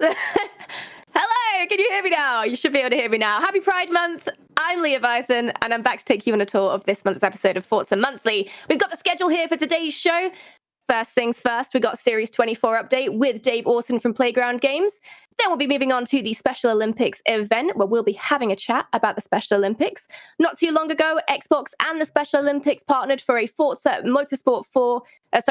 Hello, can you hear me now? You should be able to hear me now. Happy Pride Month. I'm Leah Bison, and I'm back to take you on a tour of this month's episode of Forza Monthly. We've got the schedule here for today's show. First things first, we got Series 24 update with Dave Orton from Playground Games. Then we'll be moving on to the Special Olympics event, where we'll be having a chat about the Special Olympics. Not too long ago, Xbox and the Special Olympics partnered for a Forza Motorsport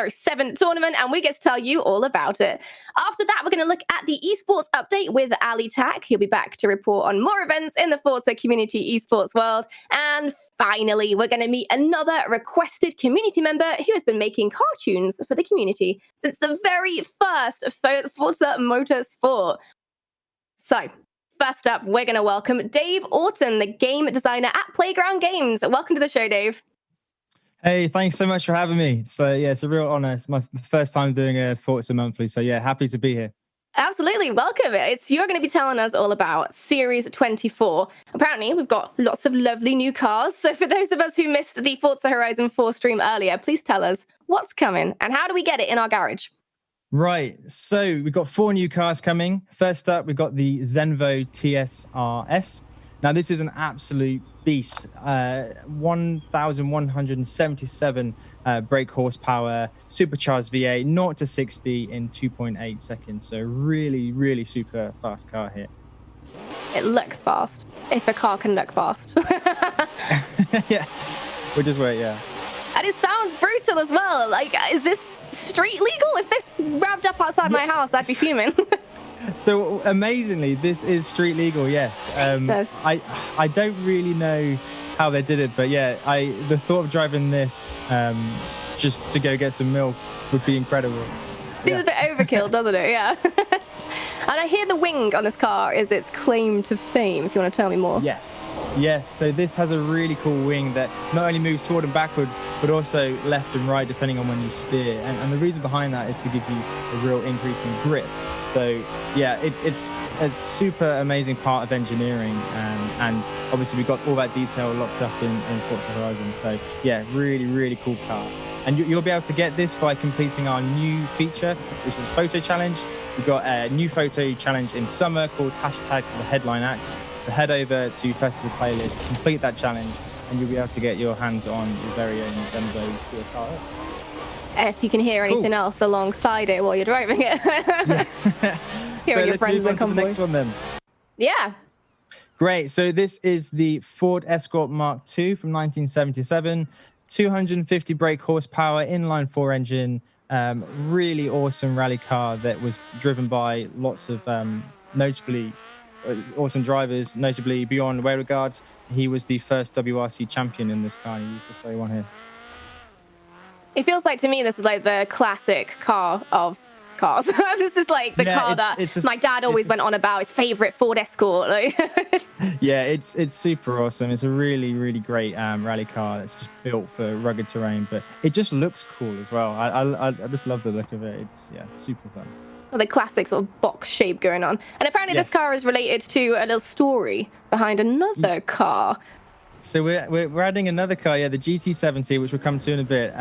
7 tournament, and we get to tell you all about it. After that, we're going to look at the Esports update with Ali Tak. He'll be back to report on more events in the Forza community esports world. And finally, we're going to meet another requested community member who has been making cartoons for the community since the very first Forza Motorsport. So, first up, we're going to welcome Dave Orton, the game designer at Playground Games. Welcome to the show, Dave. Hey, thanks so much for having me. So, yeah, it's a real honor. It's my first time doing a Forza Monthly. So, yeah, happy to be here. Absolutely. Welcome. You're going to be telling us all about Series 24. Apparently, we've got lots of lovely new cars. So for those of us who missed the Forza Horizon 4 stream earlier, please tell us what's coming and how do we get it in our garage? Right. So we've got 4 new cars coming. First up, we've got the Zenvo TSRS. Now, this is an absolute beast. 1,177 brake horsepower, supercharged V8, 0 to 60 in 2.8 seconds. So really, really super fast car here. It looks fast, if a car can look fast. Yeah, we'll just wait, yeah. And it sounds brutal as well. Like, is this street legal? If this revved up outside my house, I'd be fuming. So amazingly, this is street legal, yes. I don't really know how they did it, but yeah, the thought of driving this just to go get some milk would be incredible. Seems a bit overkill, doesn't it? Yeah. And I hear the wing on this car is its claim to fame, if you want to tell me more. Yes. So this has a really cool wing that not only moves forward and backwards, but also left and right, depending on when you steer. And the reason behind that is to give you a real increase in grip. So yeah, it's a super amazing part of engineering. And obviously we've got all that detail locked up in Forza Horizon. So yeah, really, really cool car. And you'll be able to get this by completing our new feature, which is a photo challenge. We've got a new photo challenge in summer called #TheHeadlineAct. So head over to Festival Playlist, complete that challenge, and you'll be able to get your hands on your very own Zenvo TSRS. If you can hear anything else alongside it while you're driving it. So let's move on to the next one then. Yeah. Great. So this is the Ford Escort Mark II from 1977. 250 brake horsepower, inline-4 engine, really awesome rally car that was driven by lots of notably awesome drivers, notably Bjorn Weregaard. He was the first WRC champion in this car. He used this very one here. It feels like to me this is like the classic car of cars. This is like the car that my dad always went on about, his favorite Ford Escort. Yeah, it's super awesome. It's a really, really great rally car that's just built for rugged terrain, but it just looks cool as well. I just love the look of it. It's super fun. Well, the classic sort of box shape going on. And apparently this car is related to a little story behind another car. So we're adding another car, the GT70, which we'll come to in a bit.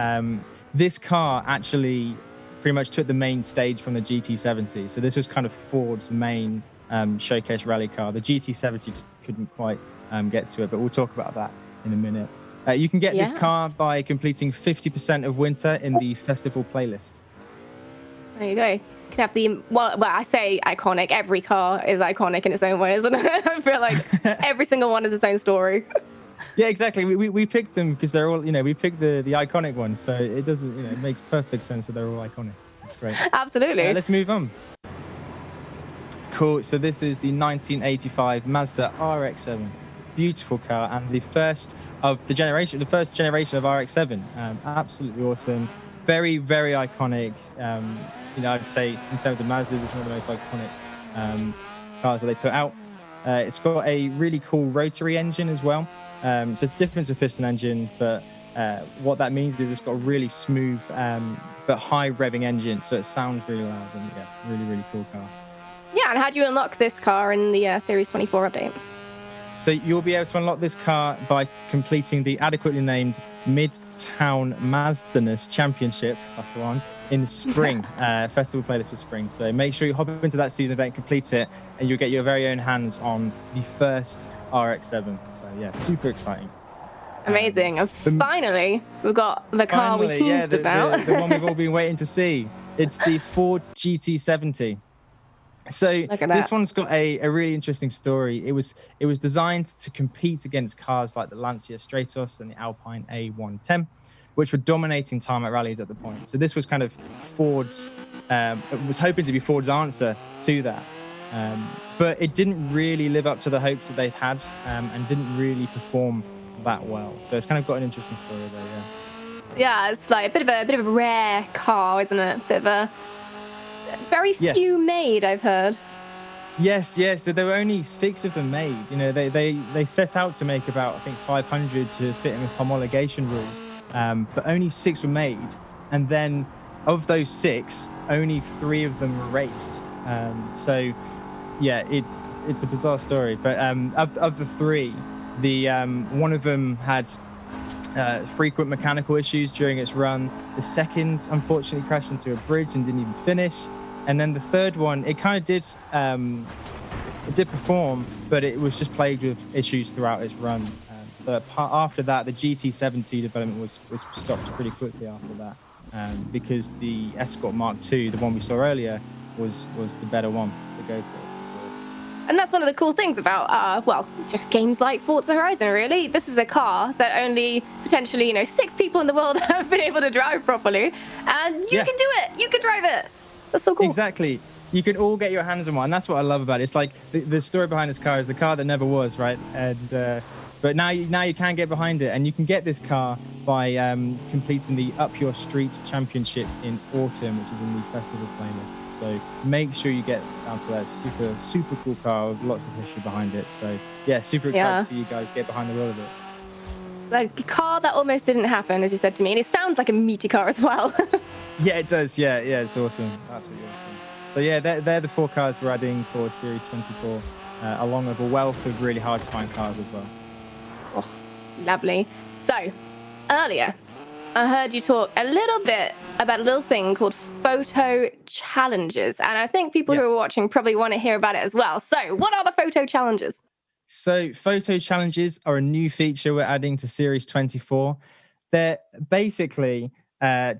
This car actually pretty much took the main stage from the GT70. So this was kind of Ford's main showcase rally car. The GT70 just couldn't quite get to it, but we'll talk about that in a minute. You can get this car by completing 50% of winter in the festival playlist. There you go. You can have the, well, I say iconic. Every car is iconic in its own way, isn't it? I feel like every single one is its own story. Yeah, exactly. We picked them because they're all, we picked the iconic ones. So it doesn't, it makes perfect sense that they're all iconic. It's great. Absolutely. Let's move on. Cool. So this is the 1985 Mazda RX-7. Beautiful car and the first generation of RX-7. Absolutely awesome. Very, very iconic. I'd say in terms of Mazda, it's one of the most iconic cars that they put out. It's got a really cool rotary engine as well. So it's different to piston engine, but what that means is it's got a really smooth but high revving engine, so it sounds really loud and really, really cool car. Yeah, and how do you unlock this car in the Series 24 update? So you'll be able to unlock this car by completing the adequately named Midtown Mazdaness Championship, that's the one, in spring, festival playlist for spring. So make sure you hop into that season event, complete it, and you'll get your very own hands on the first RX-7. So yeah, super exciting. Amazing. And finally, we've got the car we teased about. The one we've all been waiting to see. It's the Ford GT70. So this one's got a really interesting story. It was designed to compete against cars like the Lancia Stratos and the Alpine A110, which were dominating time at rallies at the point. So this was kind of Ford's, it was hoping to be Ford's answer to that. But it didn't really live up to the hopes that they'd had, and didn't really perform that well. So it's kind of got an interesting story there, yeah. Yeah, it's like a bit of a rare car, isn't it? Bit of a very few made, I've heard. Yes. So there were only 6 of them made. You know, they set out to make about, I think, 500 to fit in with homologation rules, but only 6 were made. And then of those 6, only 3 of them were raced. So yeah, it's a bizarre story. But of the 3, the one of them had frequent mechanical issues during its run. The second, unfortunately, crashed into a bridge and didn't even finish. And then the third one, it kind of did perform, but it was just plagued with issues throughout its run. So after that, the GT70 development was stopped pretty quickly after that, because the Escort Mark II, the one we saw earlier, was the better one to go for. And that's one of the cool things about, just games like Forza Horizon, really. This is a car that only potentially, 6 people in the world have been able to drive properly. And you can do it. You can drive it. That's so cool. Exactly. You can all get your hands on one. And that's what I love about it. It's like the story behind this car is the car that never was, right? And but now you can get behind it. And you can get this car by completing the Up Your Streets Championship in autumn, which is in the festival playlist. So make sure you get down to that. Super, super cool car with lots of history behind it. So yeah, super excited to see you guys get behind the wheel of it. Like a car that almost didn't happen, as you said to me. And it sounds like a meaty car as well. Yeah, it does. Yeah, it's awesome. Absolutely awesome. So yeah, they're the 4 cars we're adding for Series 24, along with a wealth of really hard to find cars as well. Oh, lovely. So, earlier, I heard you talk a little bit about a little thing called photo challenges. And I think people who are watching probably want to hear about it as well. So, what are the photo challenges? So, photo challenges are a new feature we're adding to Series 24. They're basically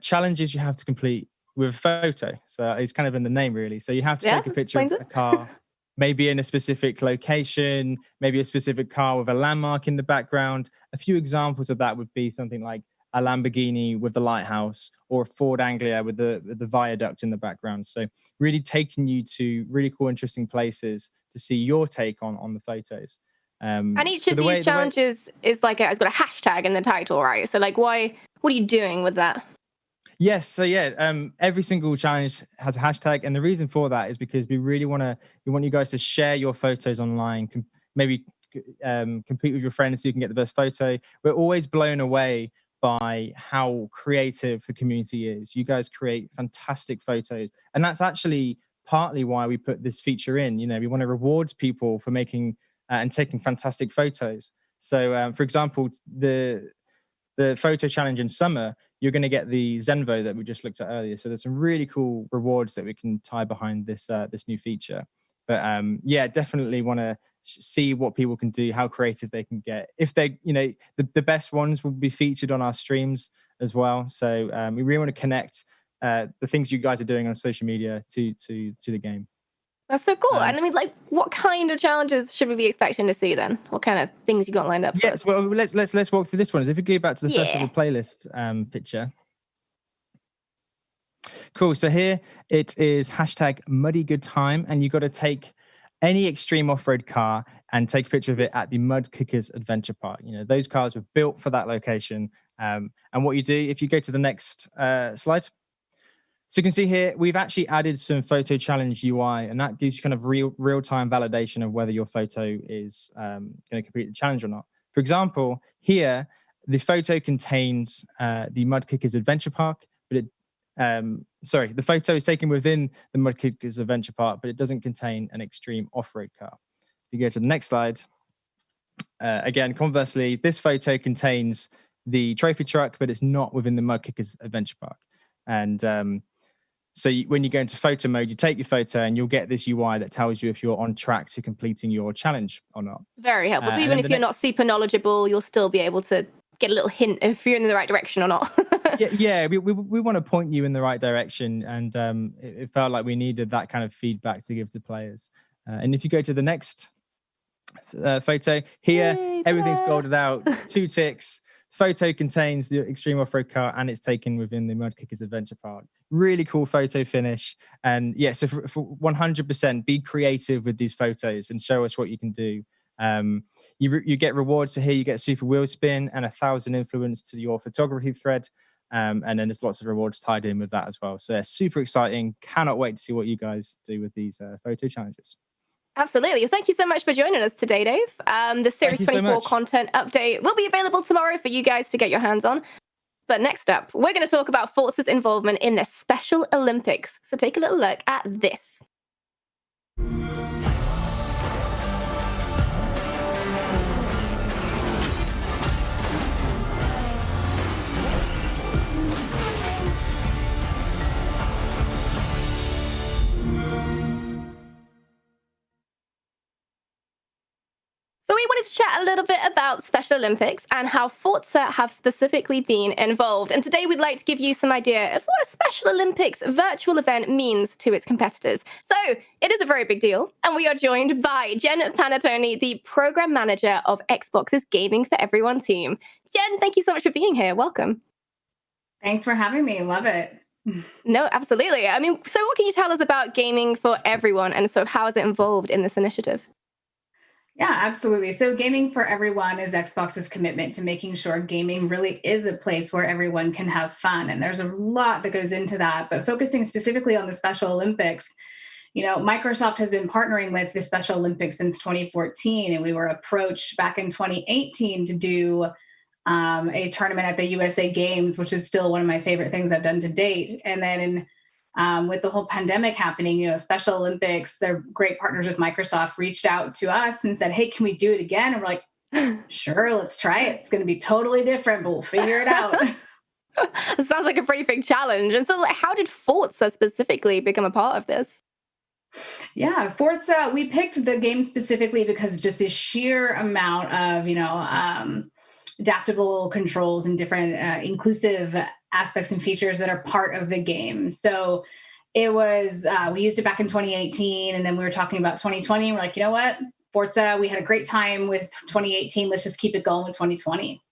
challenges you have to complete with a photo. So it's kind of in the name, really. So you have to take a picture of a car, maybe in a specific location, maybe a specific car with a landmark in the background. A few examples of that would be something like a Lamborghini with the lighthouse, or a Ford Anglia with the viaduct in the background. So really taking you to really cool, interesting places to see your take on the photos. And each of these challenges is like it's got a hashtag in the title, right? So like, what are you doing with that? Yes. So yeah, every single challenge has a hashtag, and the reason for that is because we want you guys to share your photos online. Maybe compete with your friends so you can get the best photo. We're always blown away by how creative the community is. You guys create fantastic photos, and that's actually partly why we put this feature in. We want to reward people for making and taking fantastic photos. So, for example, the photo challenge in summer, you're going to get the Zenvo that we just looked at earlier. So there's some really cool rewards that we can tie behind this new feature. But definitely want to see what people can do, how creative they can get. If they, the best ones will be featured on our streams as well. So we really want to connect the things you guys are doing on social media to the game. That's so cool. And I mean, like, what kind of challenges should we be expecting to see then? What kind of things you got lined up? Yes, well, let's walk through this one. So if you go back to the festival playlist picture. Cool. So here it is hashtag Muddy Good Time, and you got to take any extreme off-road car and take a picture of it at the Mud Kickers Adventure Park. Those cars were built for that location. And what you do, if you go to the next slide. So you can see here, we've actually added some photo challenge UI, and that gives you kind of real-time validation of whether your photo is going to complete the challenge or not. For example, here, the photo contains the Mud Kickers Adventure Park, but the photo is taken within the Mud Kickers Adventure Park, but it doesn't contain an extreme off-road car. If you go to the next slide, again, conversely, this photo contains the trophy truck, but it's not within the Mud Kickers Adventure Park. And So when you go into photo mode, you take your photo and you'll get this UI that tells you if you're on track to completing your challenge or not. Very helpful. So even if you're not super knowledgeable, you'll still be able to get a little hint if you're in the right direction or not. Yeah, we want to point you in the right direction, and it felt like we needed that kind of feedback to give to players. And if you go to the next photo here, everything's golded out, 2 ticks. Photo contains the Extreme Off-Road car, and it's taken within the Mud Kickers Adventure Park. Really cool photo finish. And yeah, so for 100%, be creative with these photos and show us what you can do. You get rewards. So here you get super wheel spin and 1,000 influence to your photography thread. And then there's lots of rewards tied in with that as well. So super exciting. Cannot wait to see what you guys do with these photo challenges. Absolutely. Thank you so much for joining us today, Dave. The Series 24 content update will be available tomorrow for you guys to get your hands on. But next up, we're going to talk about Forza's involvement in the Special Olympics. So take a little look at this. So we wanted to chat a little bit about Special Olympics and how Forza have specifically been involved. And today we'd like to give you some idea of what a Special Olympics virtual event means to its competitors. So it is a very big deal. And we are joined by Jen Panettone, the program manager of Xbox's Gaming for Everyone team. Jen, thank you so much for being here. Welcome. Thanks for having me. Love it. No, absolutely. I mean, so what can you tell us about Gaming for Everyone, and so how is it involved in this initiative? Yeah, absolutely. So Gaming for Everyone is Xbox's commitment to making sure gaming really is a place where everyone can have fun. And there's a lot that goes into that, but focusing specifically on the Special Olympics, Microsoft has been partnering with the Special Olympics since 2014, and we were approached back in 2018 to do a tournament at the USA Games, which is still one of my favorite things I've done to date. And then with the whole pandemic happening, Special Olympics, they're great partners with Microsoft, reached out to us and said, hey, can we do it again? And we're like, sure, let's try it. It's going to be totally different, but we'll figure it out. It sounds like a pretty big challenge. And so how did Forza specifically become a part of this? Yeah, Forza, we picked the game specifically because just the sheer amount of, adaptable controls and different inclusive aspects and features that are part of the game. So it was, we used it back in 2018, and then we were talking about 2020. We're like, you know what, Forza, we had a great time with 2018. Let's just keep it going with 2020.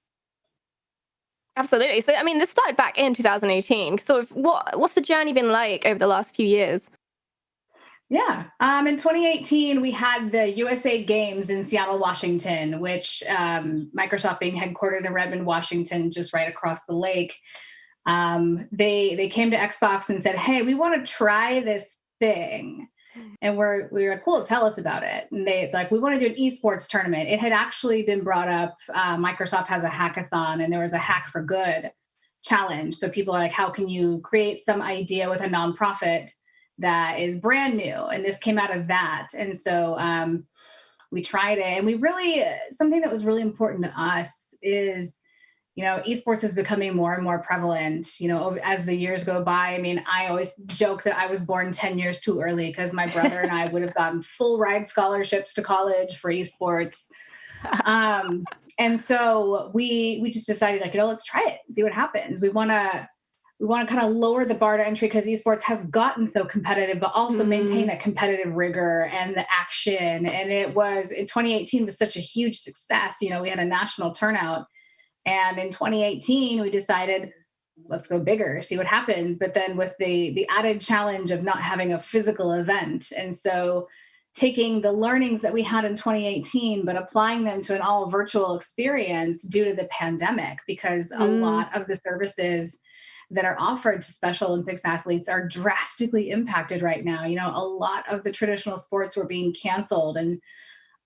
Absolutely. So, I mean, this started back in 2018. So what's the journey been like over the last few years? Yeah. In 2018, we had the USA Games in Seattle, Washington, which Microsoft being headquartered in Redmond, Washington, just right across the lake. They came to Xbox and said, hey, we want to try this thing. And we were like, cool, tell us about it. And they like, we want to do an esports tournament. It had actually been brought up. Microsoft has a hackathon, and there was a Hack for Good challenge. So people are like, how can you create some idea with a nonprofit that is brand new? And this came out of that. And so we tried it, and we really, something that was really important to us is, esports is becoming more and more prevalent, as the years go by. I mean, I always joke that I was born 10 years too early because my brother and I would have gotten full ride scholarships to college for esports. And so we just decided, like, let's try it, see what happens. We want to kind of lower the bar to entry because esports has gotten so competitive, but also maintain that competitive rigor and the action. And it was, in 2018 was such a huge success. We had a national turnout. And in 2018, we decided, let's go bigger, see what happens. But then with the added challenge of not having a physical event. And so taking the learnings that we had in 2018, but applying them to an all virtual experience due to the pandemic, because a lot of the services that are offered to Special Olympics athletes are drastically impacted right now. A lot of the traditional sports were being canceled, and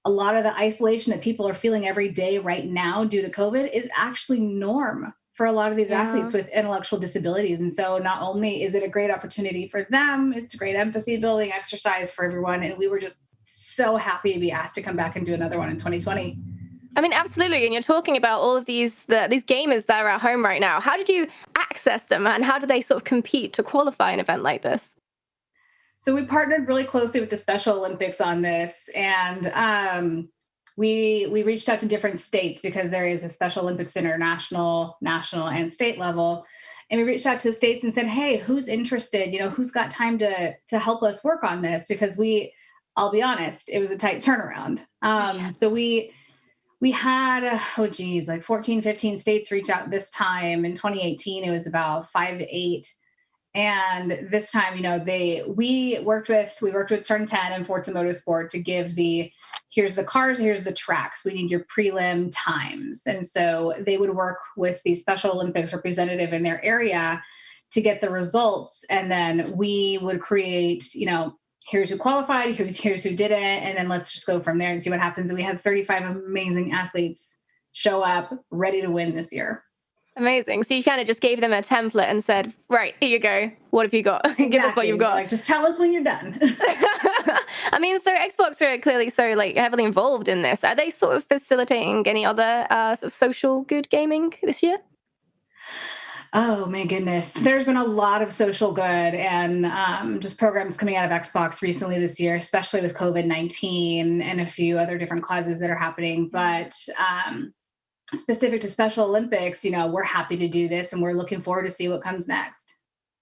a lot of the isolation that people are feeling every day right now due to COVID is actually norm for a lot of these athletes with intellectual disabilities. And so not only is it a great opportunity for them, it's a great empathy building exercise for everyone. And we were just so happy to be asked to come back and do another one in 2020. I mean, absolutely. And you're talking about all of these gamers that are at home right now. How did you access them, and how do they sort of compete to qualify an event like this? So we partnered really closely with the Special Olympics on this, and we reached out to different states because there is a Special Olympics International, national, and state level. And we reached out to states and said, "Hey, who's interested? Who's got time to help us work on this?" Because I'll be honest, it was a tight turnaround. So we had like 14, 15 states reach out this time. In 2018, it was about 5 to 8. And this time, we worked with Turn 10 and Forza Motorsport to give here's the cars, here's the tracks. We need your prelim times. And so they would work with the Special Olympics representative in their area to get the results. And then we would create, here's who qualified, here's who didn't, and then let's just go from there and see what happens. And we had 35 amazing athletes show up ready to win this year. Amazing. So you kind of just gave them a template and said, right, here you go. What have you got? Exactly. Give us what you've got. Like, just tell us when you're done. I mean, so Xbox are clearly so heavily involved in this. Are they sort of facilitating any other sort of social good gaming this year? Oh my goodness. There's been a lot of social good and just programs coming out of Xbox recently this year, especially with COVID-19 and a few other different causes that are happening. But specific to Special Olympics, we're happy to do this and we're looking forward to see what comes next.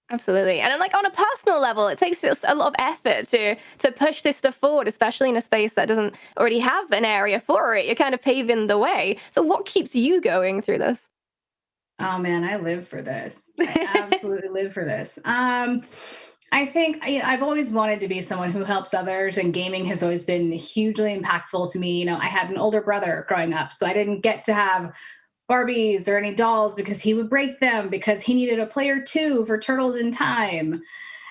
Absolutely. And like on a personal level, it takes just a lot of effort to push this stuff forward, especially in a space that doesn't already have an area for it. You're kind of paving the way. So what keeps you going through this? Oh man, I live for this. I absolutely live for this. I think I've always wanted to be someone who helps others, and gaming has always been hugely impactful to me. I had an older brother growing up, so I didn't get to have Barbies or any dolls because he would break them because he needed a player 2 for Turtles in Time.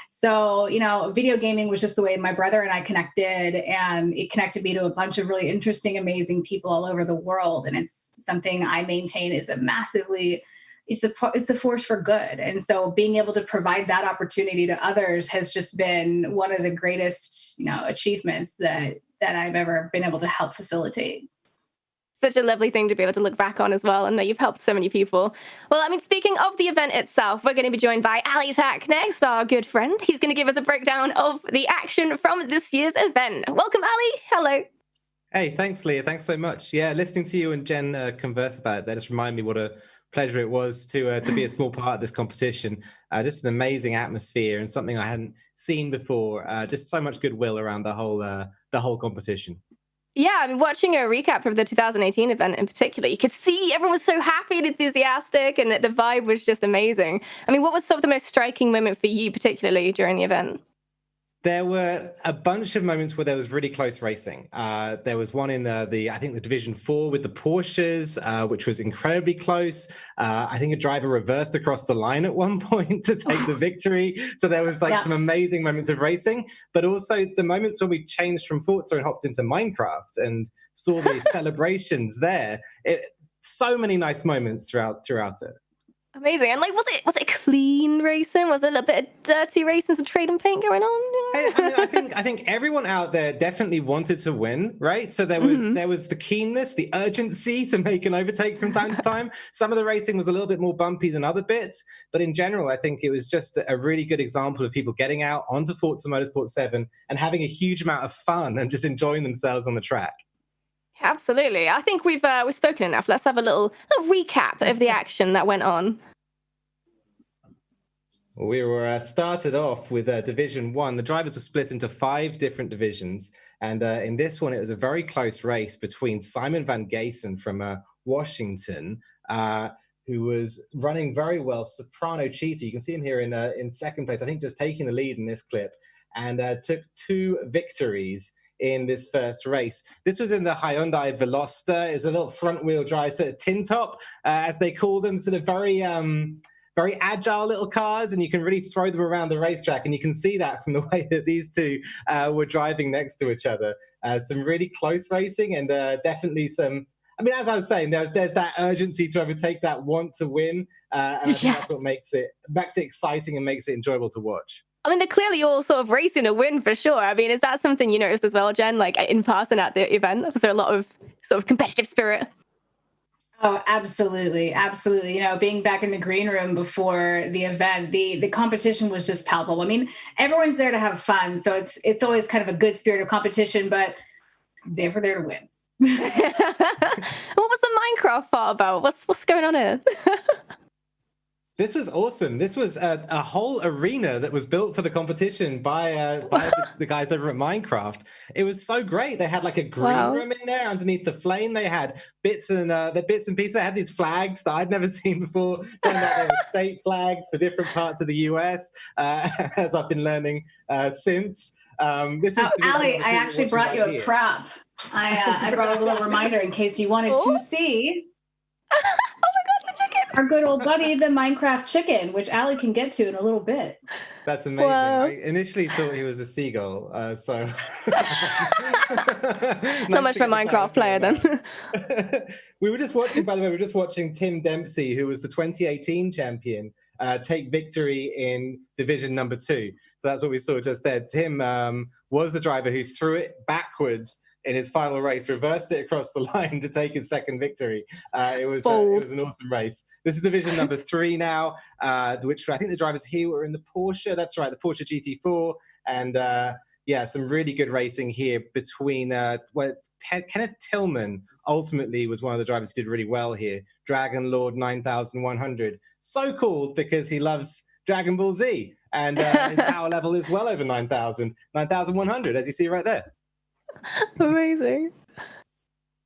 So, video gaming was just the way my brother and I connected, and it connected me to a bunch of really interesting, amazing people all over the world. And it's something I maintain is it's a force for good. And so being able to provide that opportunity to others has just been one of the greatest, achievements that I've ever been able to help facilitate. Such a lovely thing to be able to look back on as well, and know you've helped so many people. Well, I mean, speaking of the event itself, we're going to be joined by Ali Tak next, our good friend. He's going to give us a breakdown of the action from this year's event. Welcome, Ali. Hello. Hey, thanks, Leah. Thanks so much. Yeah, listening to you and Jen converse about it, that just reminded me what a pleasure it was to be a small part of this competition. Just an amazing atmosphere and something I hadn't seen before. Just so much goodwill around the whole competition. Yeah, I mean, watching a recap of the 2018 event in particular, you could see everyone was so happy and enthusiastic, and the vibe was just amazing. I mean, what was sort of the most striking moment for you, particularly during the event? There were a bunch of moments where there was really close racing. There was one in I think the Division 4 with the Porsches, which was incredibly close. I think a driver reversed across the line at one point to take the victory. So there was some amazing moments of racing, but also the moments when we changed from Forza and hopped into Minecraft and saw the celebrations there. So many nice moments throughout it. Amazing. And was it clean racing? Was there a little bit of dirty racing, some trade and paint going on? I think everyone out there definitely wanted to win, right? So there was the keenness, the urgency to make an overtake from time to time. Some of the racing was a little bit more bumpy than other bits, but in general, I think it was just a really good example of people getting out onto Forza Motorsport 7 and having a huge amount of fun and just enjoying themselves on the track. Absolutely. I think we've spoken enough. Let's have a little recap of the action that went on. We were started off with Division 1. The drivers were split into 5 different divisions. And in this one, it was a very close race between Simon Van Gaysen from Washington, who was running very well, Soprano Cheetah. You can see him here in second place, I think just taking the lead in this clip, and took 2 victories in this first race. This was in the Hyundai Veloster. It's a little front-wheel drive sort of tin top, as they call them, sort of very agile little cars, and you can really throw them around the racetrack, and you can see that from the way that these two were driving next to each other. Some really close racing, and definitely some, I mean, as I was saying, there's that urgency to overtake, that want to win, and I think that's what makes it exciting and makes it enjoyable to watch. I mean, they're clearly all sort of racing to win for sure. I mean, is that something you noticed as well, Jen, like in person at the event? Was there a lot of sort of competitive spirit? Oh, absolutely. Absolutely. Being back in the green room before the event, the competition was just palpable. I mean, everyone's there to have fun. So it's always kind of a good spirit of competition, but they were there to win. What was the Minecraft part about? What's going on here? This was awesome. This was a whole arena that was built for the competition by the guys over at Minecraft. It was so great. They had like a green room in there underneath the flame. They had bits and pieces. They had these flags that I'd never seen before. Turned out they were state flags for different parts of the US, as I've been learning since. This is Ali, I actually brought you a prop. I brought a little reminder in case you wanted to see. Our good old buddy, the Minecraft chicken, which Ali can get to in a little bit. That's amazing. Wow. I initially thought he was a seagull, so... Not much for a Minecraft player, then. We were just watching Tim Dempsey, who was the 2018 champion, take victory in Division number 2. So that's what we saw just there. Tim was the driver who threw it backwards in his final race, reversed it across the line to take his second victory. It was an awesome race. This is Division number 3 now, which I think the drivers here were in the Porsche. That's right, the Porsche GT4. And some really good racing here between Kenneth Tillman ultimately was one of the drivers who did really well here. Dragon Lord 9100. So cool because he loves Dragon Ball Z. And his power level is well over 9,100, as you see right there. Amazing.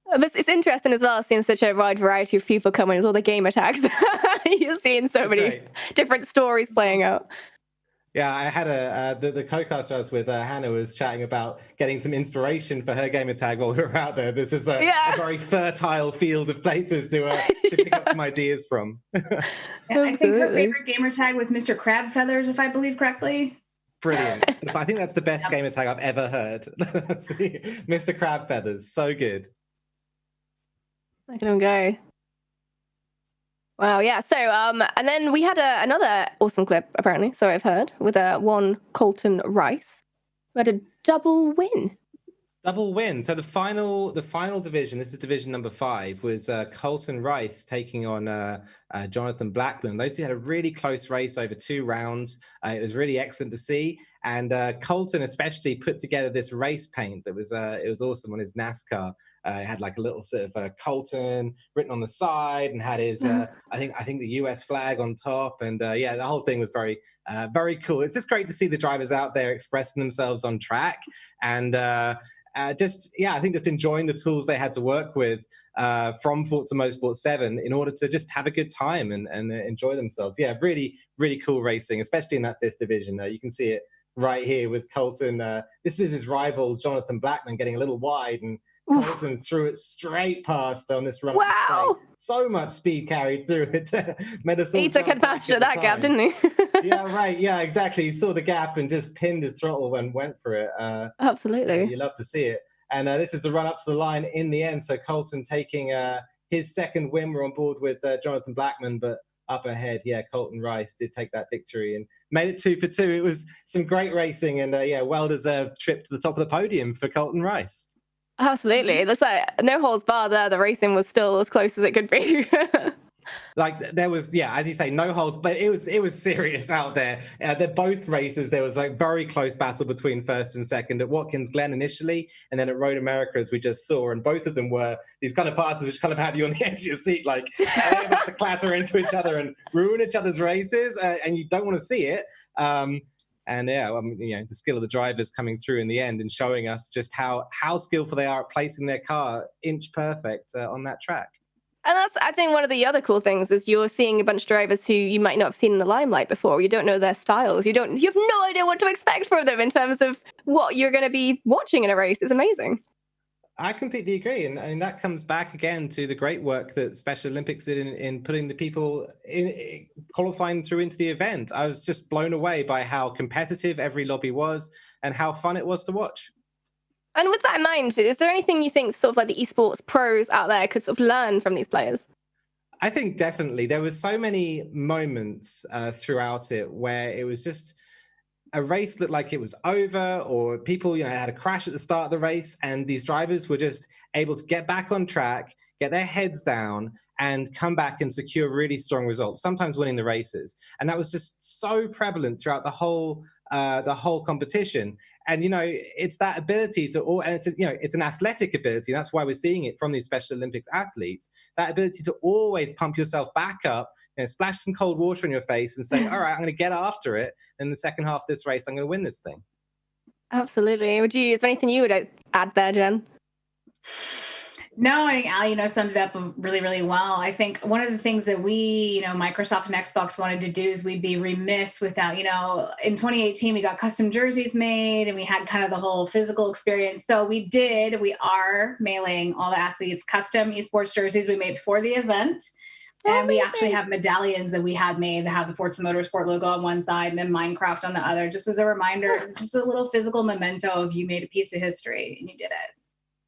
But it's interesting as well, seeing such a wide variety of people coming with all the gamer tags. You're seeing so many different stories playing out. Yeah, I had the co-caster I was with, Hannah, was chatting about getting some inspiration for her gamer tag while we were out there. This is a very fertile field of places to pick up some ideas from. I think her favorite gamer tag was Mr. Crab Feathers, if I believe correctly. Brilliant. I think that's the best gamer tag I've ever heard. Mr. Crab Feathers. So good. Look at him go. Wow, yeah. So, and then we had another awesome clip, apparently, so I've heard, with one Colton Rice, who had a double win. Double win. So the final division, this is division number 5, was Colton Rice taking on Jonathan Blackman. Those two had a really close race over 2 rounds. It was really excellent to see. And Colton especially put together this race paint that was it was awesome on his NASCAR. It had like a little sort of Colton written on the side and had his I think the US flag on top. And the whole thing was very cool. It's just great to see the drivers out there expressing themselves on track and I think just enjoying the tools they had to work with from Forza Motorsport 7 in order to just have a good time and enjoy themselves. Yeah, really, really cool racing, especially in that 5th division. You can see it right here with Colton. This is his rival, Jonathan Blackman, getting a little wide, and Colton threw it straight past on this run. Wow. So much speed carried through it. He took advantage of that gap, didn't he? Yeah, right. Yeah, exactly. He saw the gap and just pinned his throttle and went for it. Absolutely. You love to see it. And this is the run up to the line in the end. So Colton taking his second win. We're on board with Jonathan Blackman, but up ahead, Colton Rice did take that victory and made it 2 for 2. It was some great racing and well-deserved trip to the top of the podium for Colton Rice. Absolutely. There's no holds barred there. The racing was still as close as it could be. Like there was, as you say, no holds, but it was serious out there. They're both races. There was like very close battle between first and second at Watkins Glen initially, and then at Road America, as we just saw. And both of them were these kind of passes which kind of had you on the edge of your seat, like they're about to clatter into each other and ruin each other's races, and you don't want to see it. The skill of the drivers coming through in the end and showing us just how skillful they are at placing their car inch perfect on that track. And that's, I think, one of the other cool things is you're seeing a bunch of drivers who you might not have seen in the limelight before. You don't know their styles. You have no idea what to expect from them in terms of what you're going to be watching in a race. It's amazing. I completely agree. And that comes back again to the great work that Special Olympics did in putting the people in qualifying through into the event. I was just blown away by how competitive every lobby was and how fun it was to watch. And with that in mind, is there anything you think sort of like the esports pros out there could sort of learn from these players? I think definitely. There were so many moments throughout it where it was just a race looked like it was over, or people, had a crash at the start of the race, and these drivers were just able to get back on track, get their heads down, and come back and secure really strong results, sometimes winning the races. And that was just so prevalent throughout the whole competition. And it's that ability to, and it's an athletic ability. That's why we're seeing it from these Special Olympics athletes. That ability to always pump yourself back up, splash some cold water in your face, and say, "All right, I'm going to get after it. In the second half of this race, I'm going to win this thing." Absolutely. Is there anything you would add there, Jen? No, I think Ali, summed it up really, really well. I think one of the things that we, Microsoft and Xbox wanted to do is we'd be remiss without, in 2018, we got custom jerseys made and we had kind of the whole physical experience. So we are mailing all the athletes custom esports jerseys we made for the event. And we actually have medallions that we had made that have the Forza Motorsport logo on one side and then Minecraft on the other, just as a reminder. It's just a little physical memento of you made a piece of history and you did it.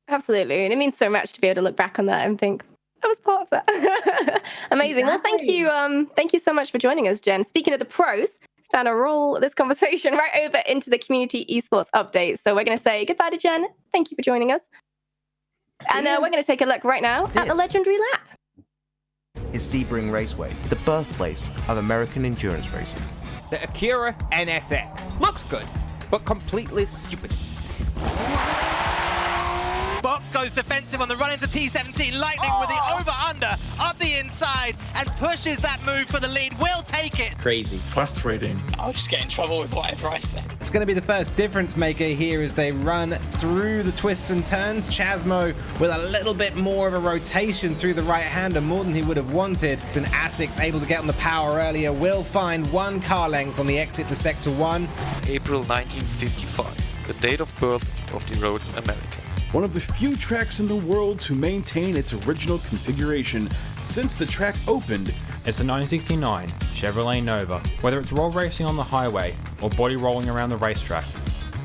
Absolutely. And it means so much to be able to look back on that and think, I was part of that. Amazing. Exactly. Well, thank you so much for joining us, Jen. Speaking of the pros, it's time to roll this conversation right over into the community esports update. So we're going to say goodbye to Jen. Thank you for joining us. And we're going to take a look right now at the legendary lap. Is Sebring Raceway, the birthplace of American endurance racing. The Acura NSX looks good, but completely stupid. Box goes defensive on the run into T17. Lightning with the over-under up the inside and pushes that move for the lead. Will take it. Crazy. Frustrating. I'll just get in trouble with whatever I say. It's going to be the first difference maker here as they run through the twists and turns. Chasmo with a little bit more of a rotation through the right-hander, more than he would have wanted. Then Asics able to get on the power earlier. Will find 1 car length on the exit to Sector 1. April 1955, the date of birth of the road America. One of the few tracks in the world to maintain its original configuration since the track opened. It's a 1969 Chevrolet Nova. Whether it's roll racing on the highway or body rolling around the racetrack,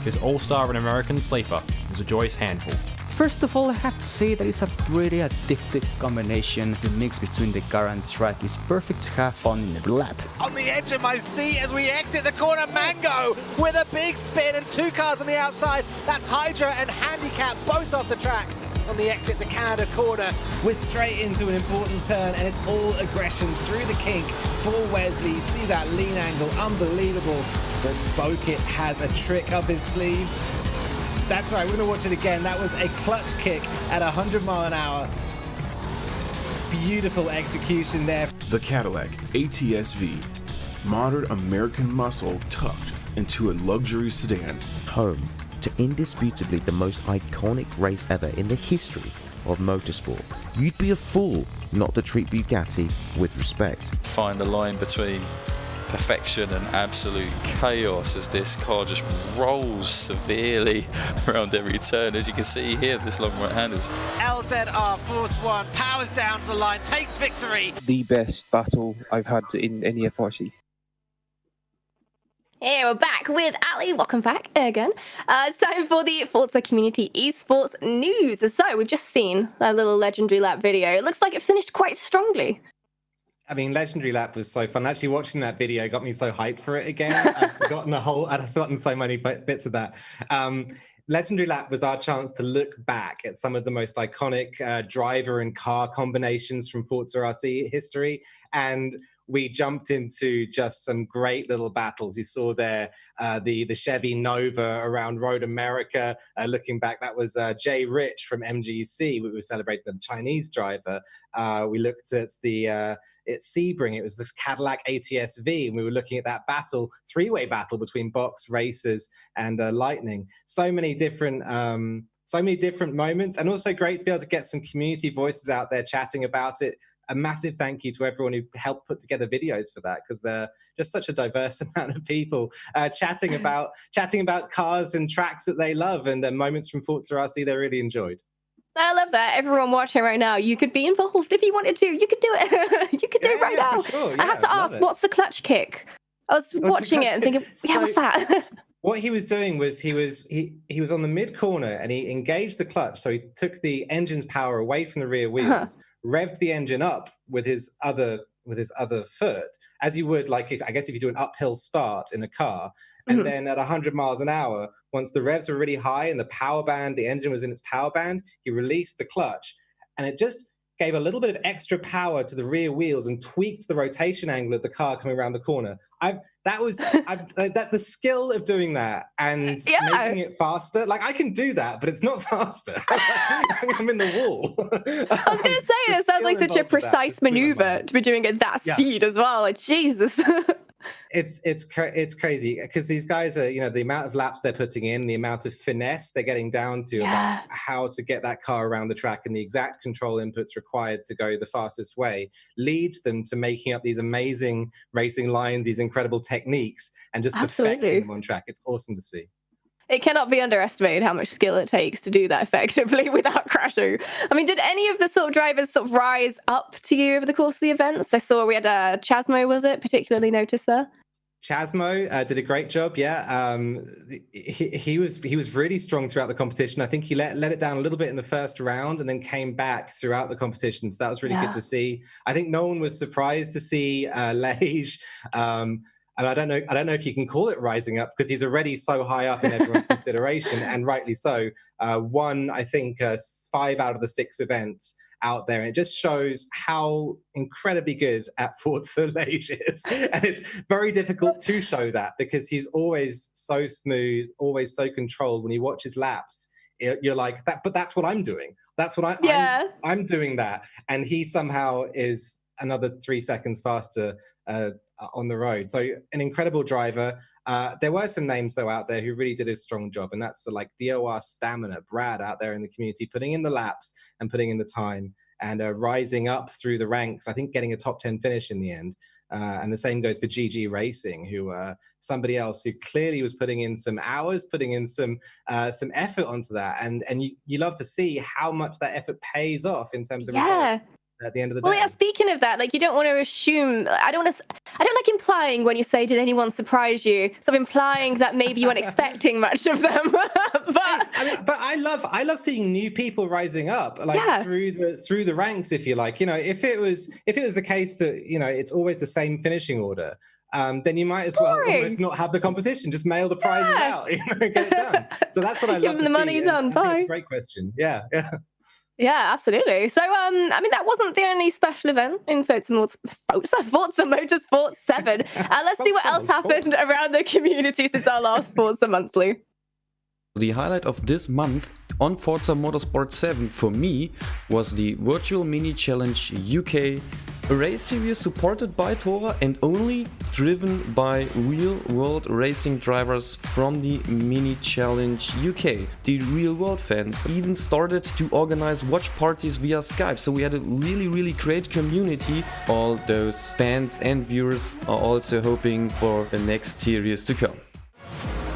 this all-star and American sleeper is a joyous handful. First of all, I have to say that it's a pretty addictive combination. The mix between the car and track is perfect to have fun in the lap. On the edge of my seat as we exit the corner, Mango with a big spin and 2 cars on the outside. That's Hydra and Handicap both off the track on the exit to Canada corner. We're straight into an important turn, and it's all aggression through the kink for Wesley. See that lean angle, unbelievable. But Bokit has a trick up his sleeve. That's right, we're going to watch it again. That was a clutch kick at 100 mile an hour. Beautiful execution there. The Cadillac ATS-V. Modern American muscle tucked into a luxury sedan. Home to indisputably the most iconic race ever in the history of motorsport. You'd be a fool not to treat Bugatti with respect. Find the line between perfection and absolute chaos as this car just rolls severely around every turn. As you can see here, this long right-handers. LZR Force 1 powers down to the line, takes victory. The best battle I've had in any FRC. Hey, we're back with Ali. Welcome back again. It's time for the Forza Community Esports news. So we've just seen a little legendary lap video. It looks like it finished quite strongly. I mean, Legendary Lap was so fun. Actually, watching that video got me so hyped for it again. I'd forgotten so many bits of that. Legendary Lap was our chance to look back at some of the most iconic driver and car combinations from Forza RC history. And we jumped into just some great little battles. You saw there the Chevy Nova around Road America. Looking back, that was Jay Rich from MGC. We were celebrating the Chinese driver. We looked at it's Sebring. It was the Cadillac ATS-V, and we were looking at that battle, 3-way battle between Box, Racers, and Lightning. So many different moments, and also great to be able to get some community voices out there chatting about it. A massive thank you to everyone who helped put together videos for that, because they're just such a diverse amount of people chatting about cars and tracks that they love, and the moments from Forza RC they really enjoyed. I love that. Everyone watching right now, you could be involved if you wanted to. You could do it. You could do it right now. Sure. I have to ask, what's the clutch kick? I was watching it and thinking, what's that? What he was doing was he was on the mid corner and he engaged the clutch. So he took the engine's power away from the rear wheels, revved the engine up with his other foot, as you would if you do an uphill start in a car, And then at 100 miles an hour, once the revs were really high and the engine was in its power band, he released the clutch, and it just gave a little bit of extra power to the rear wheels and tweaked the rotation angle of the car coming around the corner. The skill of doing that and making it faster. Like, I can do that, but it's not faster. I'm in the wall. I was going to say, it sounds like such a precise maneuver to be doing it at that speed as well. Like, Jesus. It's crazy because these guys are, the amount of laps they're putting in, the amount of finesse they're getting down to about how to get that car around the track, and the exact control inputs required to go the fastest way leads them to making up these amazing racing lines, these incredible techniques, and just perfecting them on track. It's awesome to see. It cannot be underestimated how much skill it takes to do that effectively without crashing. I mean, did any of the sort of drivers sort of rise up to you over the course of the events? I saw we had Chasmo, was it, particularly noticed there? Chasmo did a great job. Yeah, he was really strong throughout the competition. I think he let it down a little bit in the first round and then came back throughout the competition. So that was really good to see. I think no one was surprised to see Lage. And I don't know if you can call it rising up, because he's already so high up in everyone's consideration, and rightly so. Won, I think, 5 out of the 6 events out there, and it just shows how incredibly good at Forza Lage is. And it's very difficult to show that, because he's always so smooth, always so controlled. When you watch his laps, you're like, that, but that's what I'm doing. That's what I'm doing that. And he somehow is another 3 seconds faster on the road. So an incredible driver. There were some names though out there who really did a strong job, and that's like DOR Stamina, Brad out there in the community, putting in the laps and putting in the time, and rising up through the ranks, I think getting a top 10 finish in the end. And the same goes for GG Racing, who somebody else who clearly was putting in some hours, putting in some effort onto that. And you love to see how much that effort pays off in terms of results at the end of the day. Well, yeah, speaking of that, like, you don't want to assume, I don't like implying when you say, did anyone surprise you? So I'm implying that maybe you weren't expecting much of them. but I love seeing new people rising up, like through the ranks, if you like. If it was the case that, it's always the same finishing order, then you might as well almost not have the competition. Just mail the prizes out, get it done. So that's what I love to see. Give them the money done. Bye. It's a great question. Yeah. Yeah, absolutely. So, I mean, that wasn't the only special event in Forza Motorsport 7. Let's see what else happened around the community since our last Forza Monthly. The highlight of this month on Forza Motorsport 7 for me was the Virtual Mini Challenge UK, a race series supported by Tora and only driven by real-world racing drivers from the Mini Challenge UK. The real-world fans even started to organize watch parties via Skype, so we had a really great community. All those fans and viewers are also hoping for the next series to come.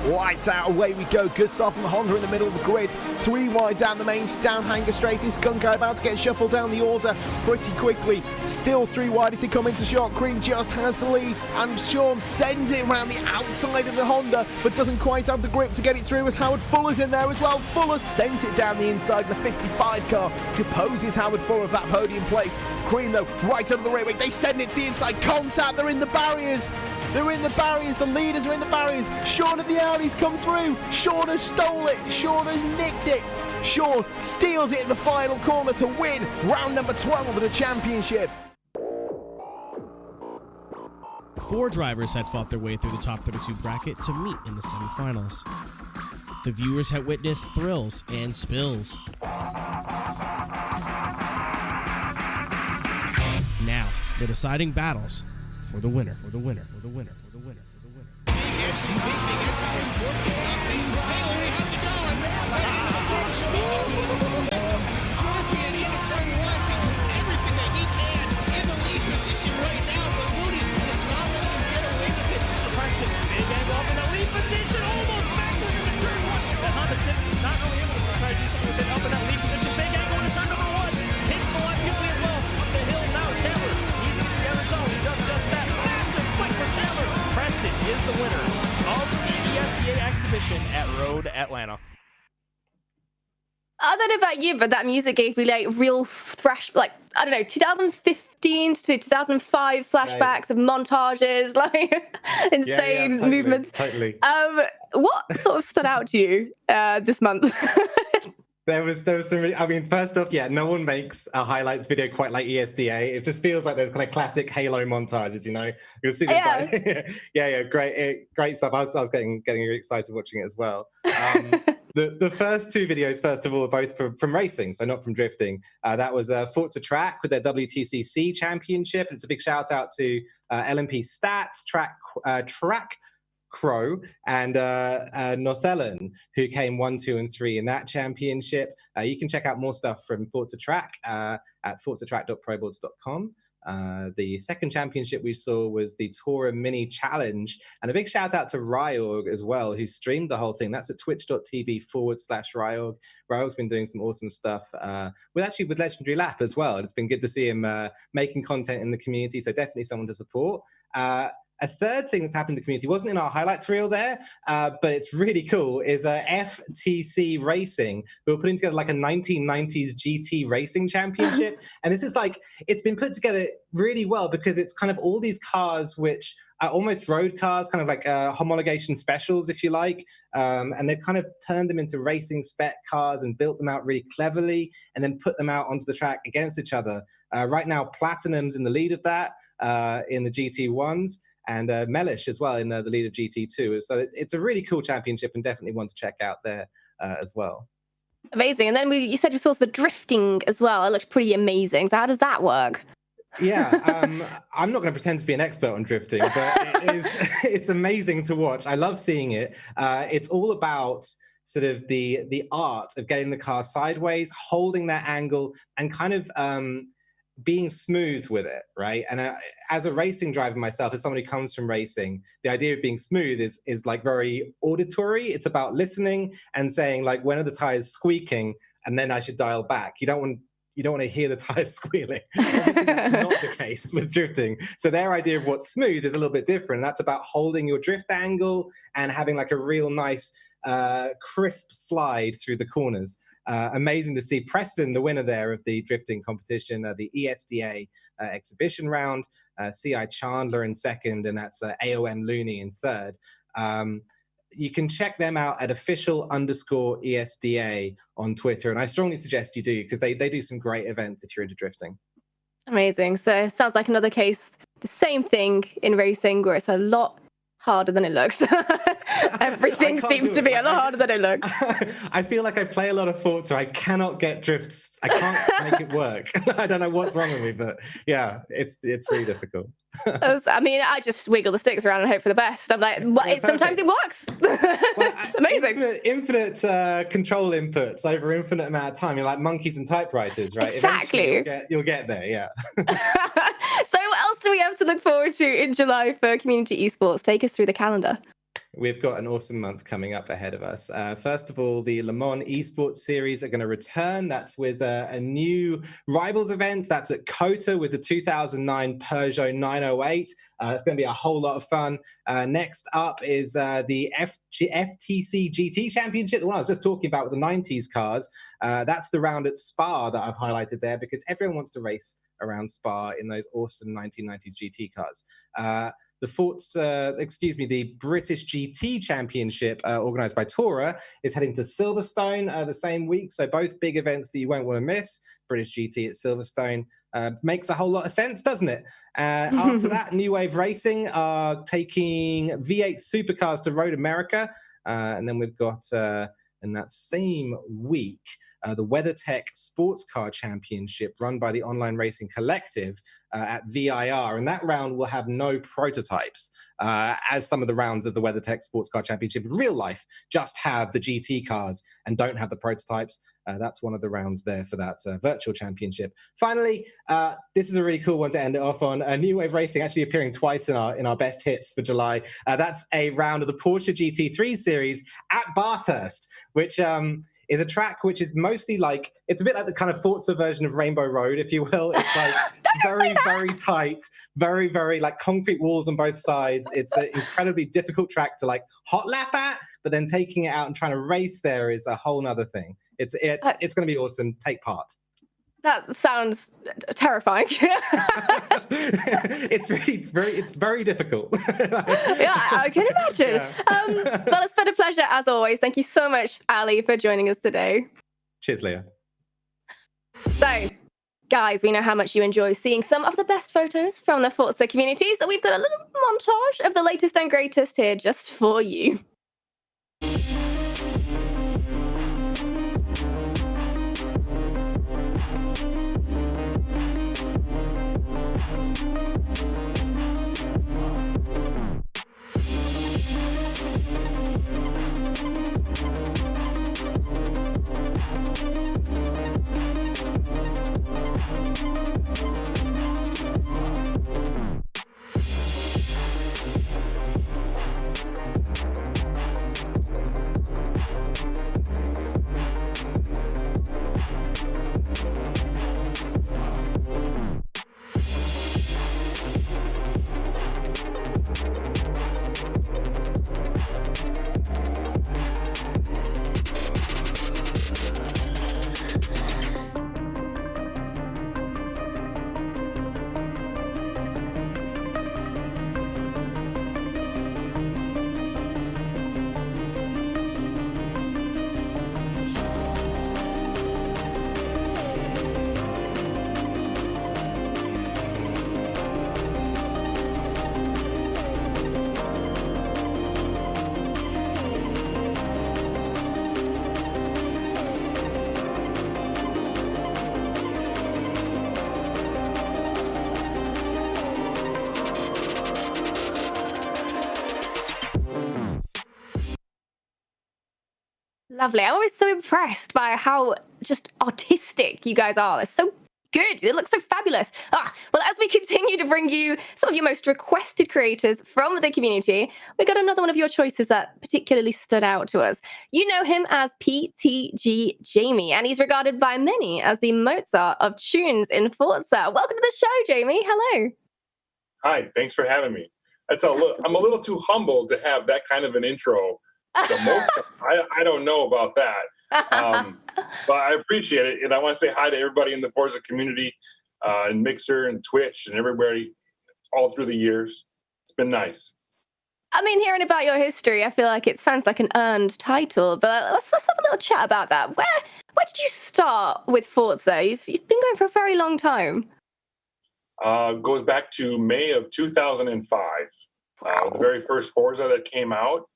Lights out, away we go. Good start from the Honda in the middle of the grid. 3 wide down the main, down hanger straight. Is Skunko about to get shuffled down the order pretty quickly. Still 3 wide as they come into shot. Cream just has the lead, and Sean sends it around the outside of the Honda, but doesn't quite have the grip to get it through, as Howard Fuller's in there as well. Fuller sent it down the inside of the 55 car. Composes Howard Fuller of that podium place. Cream though, right under the rear wing. They send it to the inside. Contact, they're in the barriers. They're in the barriers, the leaders are in the barriers. Sean at the Audi's come through. Sean has stole it. Sean has nicked it. Sean steals it in the final corner to win round number 12 of the championship. 4 drivers had fought their way through the top 32 bracket to meet in the semifinals. The viewers had witnessed thrills and spills. Now, the deciding battles for the winner, for the winner, for the winner, for the winner, for the winner. Big entry, big entry. It's working. Not being Bailey. How's it going? Right into the door. European into turn 1, doing everything that he can in the lead position right now, but Moody is not letting him get away with it. Preston, big angle up in the lead position, almost backwards into turn 1. The Honda Civic not only able to try to do something with it up in that lead position. Big angle into turn number 1. Hits the line beautifully as well. Up the hill now, Chandler. He's in the other zone. He does just that. Massive fight for Chandler. Preston is the winner of the ESCA exhibition at Road Atlanta. I don't know about you, but that music gave me like real thrash, like, I don't know, 2015 to 2005 flashbacks of montages, like insane totally, movements. Totally. What sort of stood out to you this month? There was some really, I mean, first off, yeah, no one makes a highlights video quite like ESDA. It just feels like those kind of classic Halo montages, you know? You'll see this great stuff. I was getting really excited watching it as well. The first two videos, first of all, are both from racing, so not from drifting. That was Forza Track with their WTCC championship. It's a big shout out to LMP Stats, Track Crow, and Northellen, who came 1, 2, and 3 in that championship. You can check out more stuff from Forza Track at forzatrack.proboards.com. The second championship we saw was the Tora Mini Challenge, and a big shout out to Ryorg as well, who streamed the whole thing. That's at twitch.tv/Ryorg. Ryorg's been doing some awesome stuff with Legendary Lap as well. It's been good to see him making content in the community, so definitely someone to support. A third thing that's happened in the community wasn't in our highlights reel there, but it's really cool, is FTC Racing, who are putting together like a 1990s GT racing championship. And this is like, it's been put together really well because it's kind of all these cars which are almost road cars, kind of like homologation specials, if you like. And they've kind of turned them into racing spec cars and built them out really cleverly and then put them out onto the track against each other. Right now, Platinum's in the lead of that in the GT1s. And Mellish as well in the lead of GT2. So it's a really cool championship and definitely one to check out there as well. Amazing. And then you said you saw the drifting as well. It looks pretty amazing. So how does that work? Yeah, I'm not going to pretend to be an expert on drifting, but it's amazing to watch. I love seeing it. It's all about sort of the art of getting the car sideways, holding that angle, and kind of being smooth with it, right? And as a racing driver myself, as someone who comes from racing, the idea of being smooth is like very auditory. It's about listening and saying like, when are the tires squeaking, and then I should dial back. You don't want to hear the tires squealing. Obviously, that's not the case with drifting. So their idea of what's smooth is a little bit different. That's about holding your drift angle and having like a real nice crisp slide through the corners. Amazing to see Preston, the winner there of the drifting competition, the ESDA exhibition round, CI Chandler in second, and that's AOM Looney in third. You can check them out at official_ESDA on Twitter, and I strongly suggest you do, because they do some great events if you're into drifting. Amazing. So it sounds like another case, the same thing in racing, where it's a lot harder than it looks. Everything seems to be a lot harder than it looks. I feel like I play a lot of Forza. I cannot get drifts. I can't make it work. I don't know what's wrong with me, but yeah, it's really difficult. I mean, I just wiggle the sticks around and hope for the best. I'm like, sometimes it works. Amazing. Infinite control inputs over infinite amount of time. You're like monkeys and typewriters, right? Exactly. You'll get there, yeah. So what else do we have to look forward to in July for community esports? Take us through the calendar. We've got an awesome month coming up ahead of us. First of all, the Le Mans Esports Series are going to return. That's with a new Rivals event. That's at COTA with the 2009 Peugeot 908. It's going to be a whole lot of fun. Next up is the FTC GT Championship, the one I was just talking about with the 90s cars. That's the round at Spa that I've highlighted there, because everyone wants to race around Spa in those awesome 1990s GT cars. The British GT Championship, organised by Tora, is heading to Silverstone the same week. So both big events that you won't want to miss. British GT at Silverstone makes a whole lot of sense, doesn't it? After that, New Wave Racing are taking V8 supercars to Road America. And then we've got, in that same week, the WeatherTech Sports Car Championship run by the Online Racing Collective at VIR. And that round will have no prototypes, as some of the rounds of the WeatherTech Sports Car Championship in real life just have the GT cars and don't have the prototypes. That's one of the rounds there for that virtual championship. Finally, this is a really cool one to end it off on. New Wave Racing actually appearing twice in our best hits for July. That's a round of the Porsche GT3 series at Bathurst, which is a track which is mostly like, it's a bit like the kind of Forza version of Rainbow Road, if you will. It's like very tight, very, very like concrete walls on both sides. It's an incredibly difficult track to like hot lap at, but then taking it out and trying to race there is a whole nother thing. It's going to be awesome. Take part. That sounds terrifying. It's very difficult. Yeah, I can imagine. Yeah. Well, it's been a pleasure as always. Thank you so much, Ali, for joining us today. Cheers, Leah. So, guys, we know how much you enjoy seeing some of the best photos from the Forza community, so we've got a little montage of the latest and greatest here just for you. Lovely. I'm always so impressed by how just artistic you guys are. It's so good. It looks so fabulous. Well, as we continue to bring you some of your most requested creators from the community, we got another one of your choices that particularly stood out to us. You know him as PTG Jaime, and he's regarded by many as the Mozart of tunes in Forza. Welcome to the show, Jaime. Hello. Hi, thanks for having me. I'm a little too humble to have that kind of an intro. The Mozart, I don't know about that, but I appreciate it, and I want to say hi to everybody in the Forza community, and Mixer and Twitch and everybody all through the years. It's been nice. I mean, hearing about your history, I feel like it sounds like an earned title, but let's have a little chat about that. Where did you start with Forza? You've been going for a very long time. Goes back to May of 2005. Wow. The very first Forza that came out.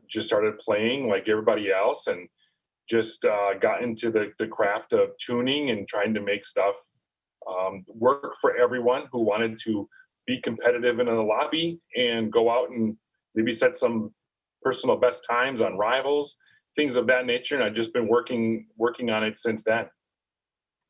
Just started playing like everybody else, and just got into the craft of tuning and trying to make stuff work for everyone who wanted to be competitive in a lobby and go out and maybe set some personal best times on rivals, things of that nature. And I've just been working on it since then.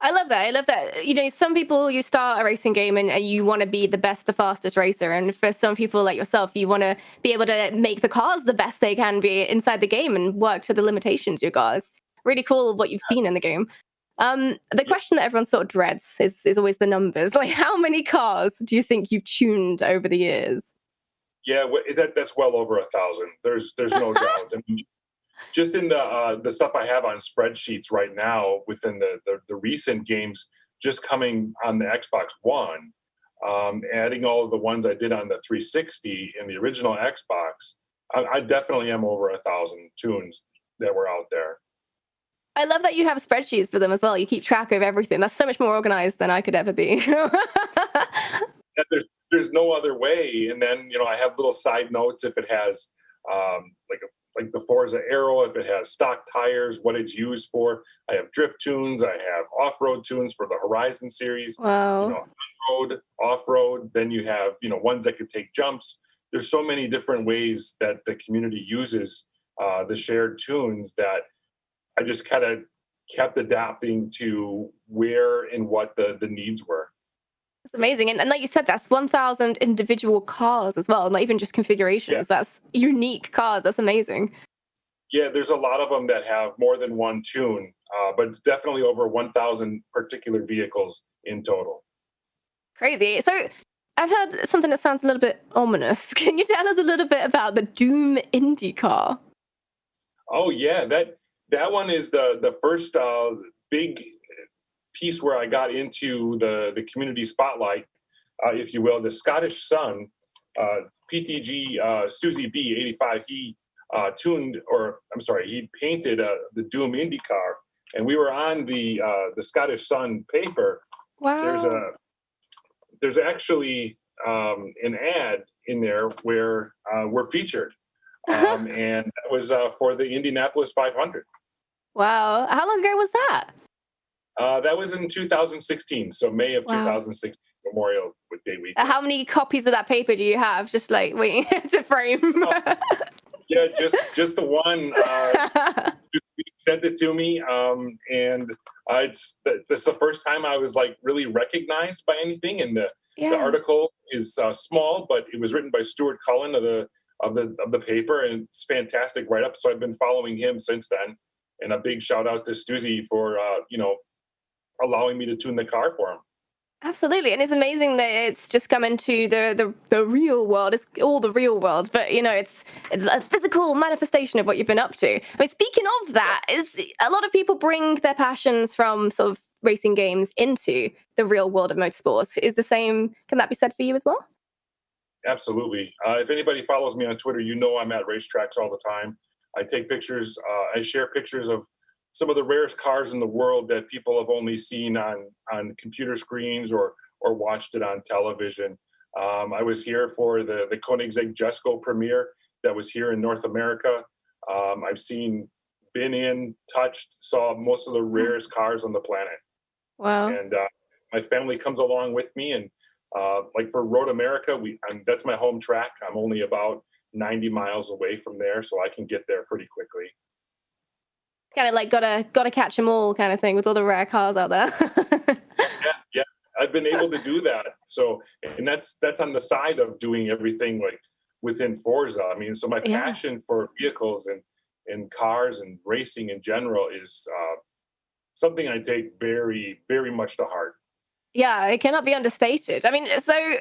I love that. I love that. You know, some people, you start a racing game and you want to be the best, the fastest racer. And for some people like yourself, you want to be able to make the cars the best they can be inside the game and work to the limitations you got. It's really cool what you've seen in the game. The question that everyone sort of dreads is always the numbers. Like, how many cars do you think you've tuned over the years? Yeah, that's well over 1,000. There's no doubt. I mean, just in the stuff I have on spreadsheets right now within the recent games, just coming on the Xbox One, adding all of the ones I did on the 360 and the original Xbox, I definitely am over 1,000 tunes that were out there. I love that you have spreadsheets for them as well. You keep track of everything. That's so much more organized than I could ever be. There's no other way. And then, I have little side notes if it has like the Forza Aero, if it has stock tires, what it's used for. I have drift tunes. I have off-road tunes for the Horizon series. Wow. On-road, off-road. Then you have, ones that could take jumps. There's so many different ways that the community uses the shared tunes that I just kind of kept adapting to where and what the needs were. That's amazing. And like you said, that's 1,000 individual cars as well, not even just configurations. Yeah. That's unique cars. That's amazing. Yeah, there's a lot of them that have more than one tune, but it's definitely over 1,000 particular vehicles in total. Crazy. So I've heard something that sounds a little bit ominous. Can you tell us a little bit about the Doom IndyCar? Oh yeah, that one is the first big piece where I got into the community spotlight, if you will. The Scottish Sun, PTG Stuzy B85. He he painted the Doom Indy car, and we were on the Scottish Sun paper. Wow. There's actually an ad in there where we're featured, and that was for the Indianapolis 500. Wow. How long ago was that? That was in 2016, so May of Wow. 2016, Memorial Day week. How many copies of that paper do you have? Just like waiting to frame. Yeah, just the one. He sent it to me, and that's the first time I was like really recognized by anything. And the article is small, but it was written by Stuart Cullen of the paper, and it's fantastic write up. So I've been following him since then. And a big shout out to Stuzy for allowing me to tune the car for him. Absolutely, and it's amazing that it's just come into the real world. It's all the real world, but it's a physical manifestation of what you've been up to. I mean, speaking of that, is a lot of people bring their passions from sort of racing games into the real world of motorsports. Is the same? Can that be said for you as well? Absolutely. If anybody follows me on Twitter, I'm at racetracks all the time. I take pictures. I share pictures of some of the rarest cars in the world that people have only seen on computer screens or watched it on television. I was here for the Koenigsegg Jesko premiere that was here in North America. I've been in, touched, saw most of the rarest cars on the planet. Wow. And my family comes along with me. And like for Road America, that's my home track. I'm only about 90 miles away from there, so I can get there pretty quickly. Kind of like gotta catch them all kind of thing with all the rare cars out there. yeah, I've been able to do that. So, and that's on the side of doing everything like within Forza. I mean, so my passion for vehicles and cars and racing in general is something I take very, very much to heart. Yeah, it cannot be understated. I mean, so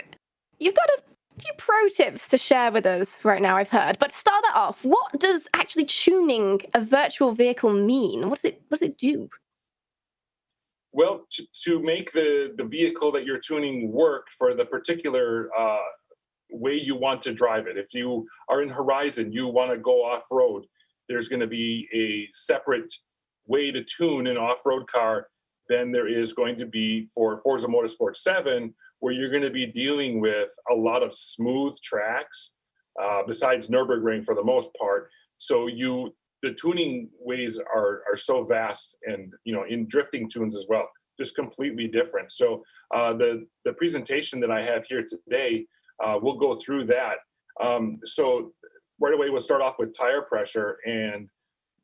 you've got a few pro tips to share with us right now, I've heard. But to start that off, what does actually tuning a virtual vehicle mean? What does it do? Well, to make the vehicle that you're tuning work for the particular way you want to drive it. If you are in Horizon, you want to go off-road, there's going to be a separate way to tune an off-road car than there is going to be for Forza Motorsport 7, where you're going to be dealing with a lot of smooth tracks, besides Nürburgring for the most part. So the tuning ways are so vast, and in drifting tunes as well, just completely different. So the presentation that I have here today, we'll go through that. So right away, we'll start off with tire pressure. And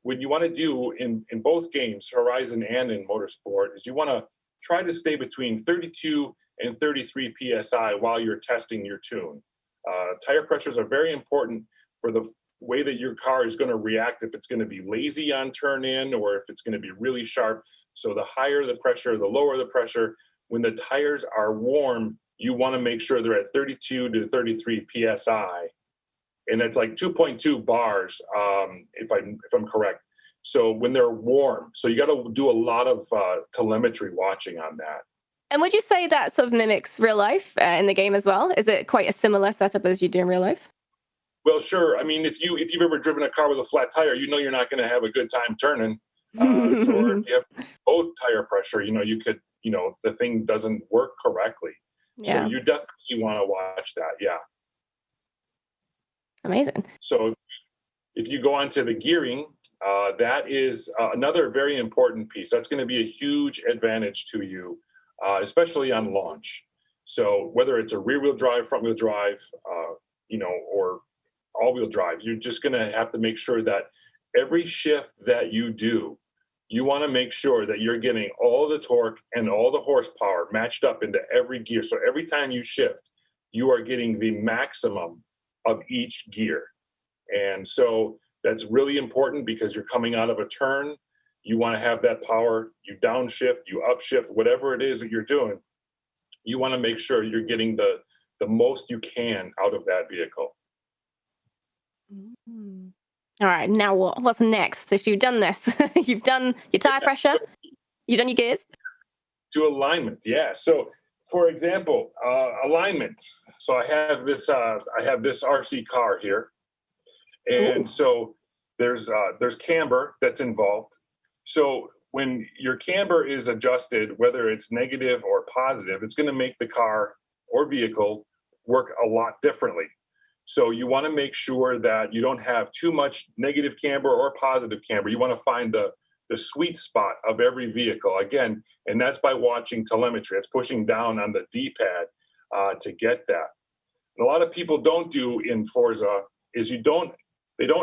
what you want to do in both games, Horizon and in Motorsport, is you want to try to stay between 32 and 33 PSI while you're testing your tune. Tire pressures are very important for the way that your car is going to react, if it's going to be lazy on turn in or if it's going to be really sharp. So the higher the pressure, the lower the pressure. When the tires are warm, you want to make sure they're at 32 to 33 PSI. And it's like 2.2 bars, if I'm correct. So when they're warm, so you got to do a lot of telemetry watching on that. And would you say that sort of mimics real life in the game as well? Is it quite a similar setup as you do in real life? Well, sure. I mean, if you've ever driven a car with a flat tire, you're not going to have a good time turning. So if you have both tire pressure, you could, the thing doesn't work correctly. Yeah. So you definitely want to watch that. Yeah. Amazing. So if you go on to the gearing, that is another very important piece. That's going to be a huge advantage to you, especially on launch. So whether it's a rear-wheel drive, front-wheel drive, or all-wheel drive, you're just going to have to make sure that every shift that you do, you want to make sure that you're getting all the torque and all the horsepower matched up into every gear. So every time you shift, you are getting the maximum of each gear. And so that's really important because you're coming out of a turn. You want to have that power. You downshift, you upshift, whatever it is that you're doing. You want to make sure you're getting the most you can out of that vehicle. All right, now what? What's next? If you've done this, you've done your tire pressure, you've done your gears. To alignment, yeah. So, for example, alignment. So I have this RC car here, and so there's camber that's involved. So when your camber is adjusted, whether it's negative or positive, it's going to make the car or vehicle work a lot differently. So you want to make sure that you don't have too much negative camber or positive camber. You want to find the sweet spot of every vehicle, again, and that's by watching telemetry. It's pushing down on the D-pad to get that. And a lot of people don't do in Forza is they don't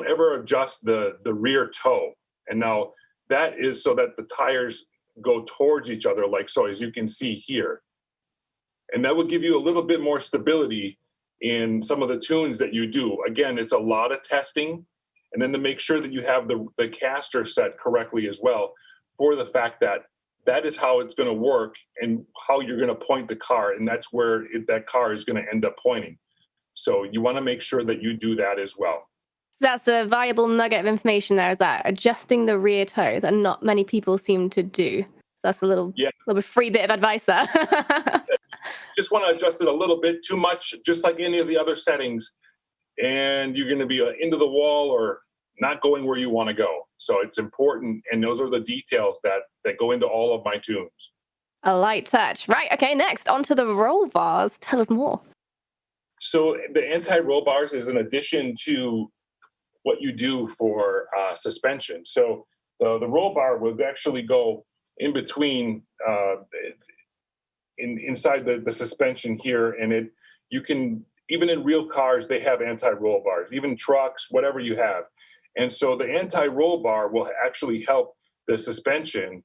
ever adjust the rear toe. And now that is so that the tires go towards each other, like so, as you can see here. And that will give you a little bit more stability in some of the tunes that you do. Again, it's a lot of testing, and then to make sure that you have the caster set correctly as well, for the fact that that is how it's going to work and how you're going to point the car, and that's where that car is going to end up pointing. So you want to make sure that you do that as well. That's the valuable nugget of information there, is that adjusting the rear toe that not many people seem to do. So that's a little free bit of advice there. Just want to adjust it a little bit. Too much, just like any of the other settings, and you're going to be into the wall or not going where you want to go. So it's important, and those are the details that go into all of my tunes. A light touch. Right, okay, next, onto the roll bars. Tell us more. So the anti-roll bars is an addition to what you do for suspension. So the roll bar will actually go in between inside the suspension here, and you can, even in real cars, they have anti-roll bars, even trucks, whatever you have. And so the anti-roll bar will actually help the suspension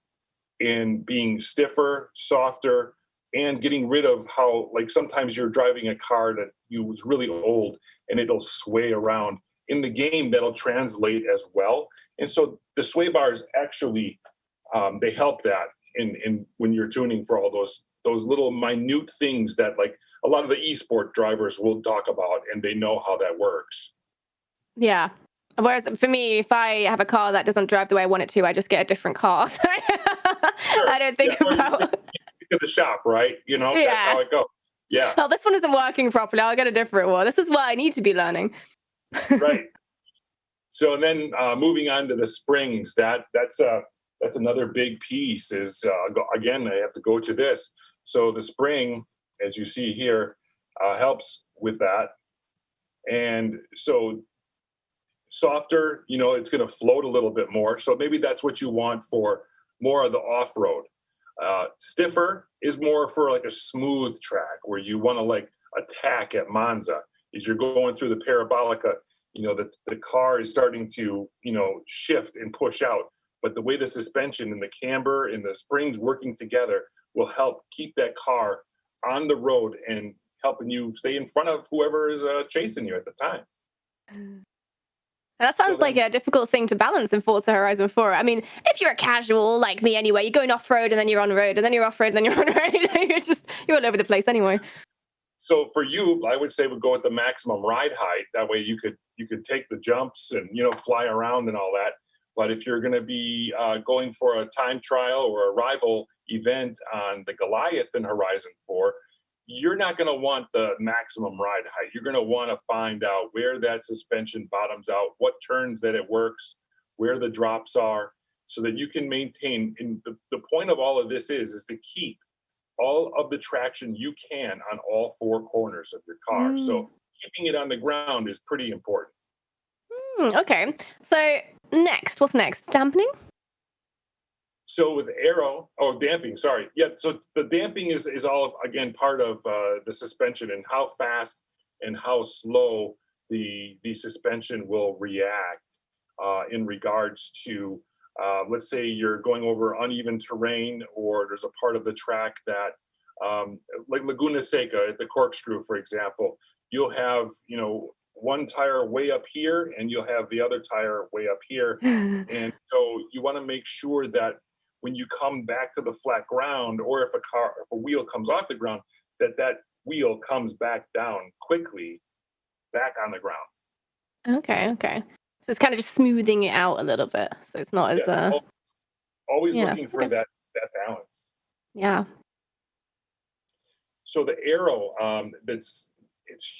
in being stiffer, softer, and getting rid of how, like, sometimes you're driving a car that was really old and it'll sway around. In the game, that'll translate as well. And so the sway bars actually, they help that in when you're tuning for all those little minute things that, like, a lot of the esport drivers will talk about, and they know how that works. Yeah. Whereas for me, if I have a car that doesn't drive the way I want it to, I just get a different car. I don't think about the shop, right? You know, that's how it goes. Yeah. Oh, this one isn't working properly. I'll get a different one. This is what I need to be learning. Right. So, and then moving on to the springs, that's another big piece. Is again, I have to go to this. So the spring, as you see here, helps with that. And so softer, it's going to float a little bit more. So maybe that's what you want for more of the off-road. Stiffer is more for like a smooth track where you want to like attack at Monza. As you're going through the Parabolica, the car is starting to, shift and push out. But the way the suspension and the camber and the springs working together will help keep that car on the road and helping you stay in front of whoever is chasing you at the time. That sounds like a difficult thing to balance in Forza Horizon 4. I mean, if you're a casual like me anyway, you're going off-road and then you're on road and then you're off-road and then you're on road. You're all over the place anyway. So for you, I would say we'd go with the maximum ride height. That way you could take the jumps and, fly around and all that. But if you're going to be going for a time trial or a rival event on the Goliath in Horizon 4, you're not going to want the maximum ride height. You're going to want to find out where that suspension bottoms out, what turns that it works, where the drops are, so that you can maintain. And the point of all of this is to keep all of the traction you can on all four corners of your car. So keeping it on the ground is pretty important. Okay. So what's next? Dampening? So with damping, sorry. Yeah, so the damping is all, again, part of the suspension and how fast and how slow the suspension will react in regards to, let's say you're going over uneven terrain, or there's a part of the track that, like Laguna Seca at the corkscrew, for example, you'll have, one tire way up here and you'll have the other tire way up here. And so you want to make sure that when you come back to the flat ground, or if a wheel comes off the ground, that wheel comes back down quickly, back on the ground. Okay. So it's kind of just smoothing it out a little bit, so it's not as always yeah, looking for okay. that balance. Yeah. So the arrow, it's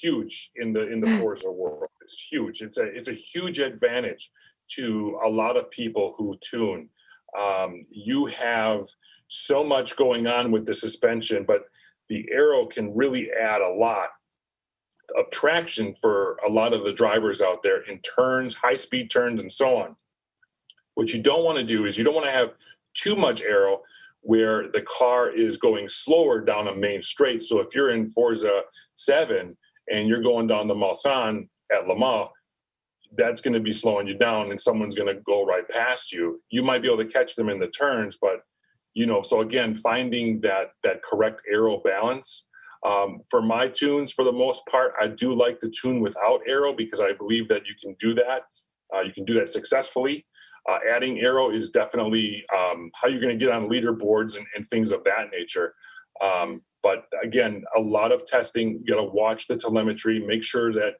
huge in the Forza world. It's huge. It's a huge advantage to a lot of people who tune. You have so much going on with the suspension, but the arrow can really add a lot of traction for a lot of the drivers out there in turns, high speed turns, and so on. What you don't want to do is you don't want to have too much arrow where the car is going slower down a main straight. So if you're in Forza 7 and you're going down the Mulsanne at Le Mans, that's going to be slowing you down and someone's going to go right past you. You might be able to catch them in the turns, but so again, finding that correct arrow balance. For my tunes, for the most part, I do like to tune without arrow because I believe that you can do that. You can do that successfully. Adding arrow is definitely how you're going to get on leaderboards and things of that nature. But again, a lot of testing, you got to watch the telemetry, make sure that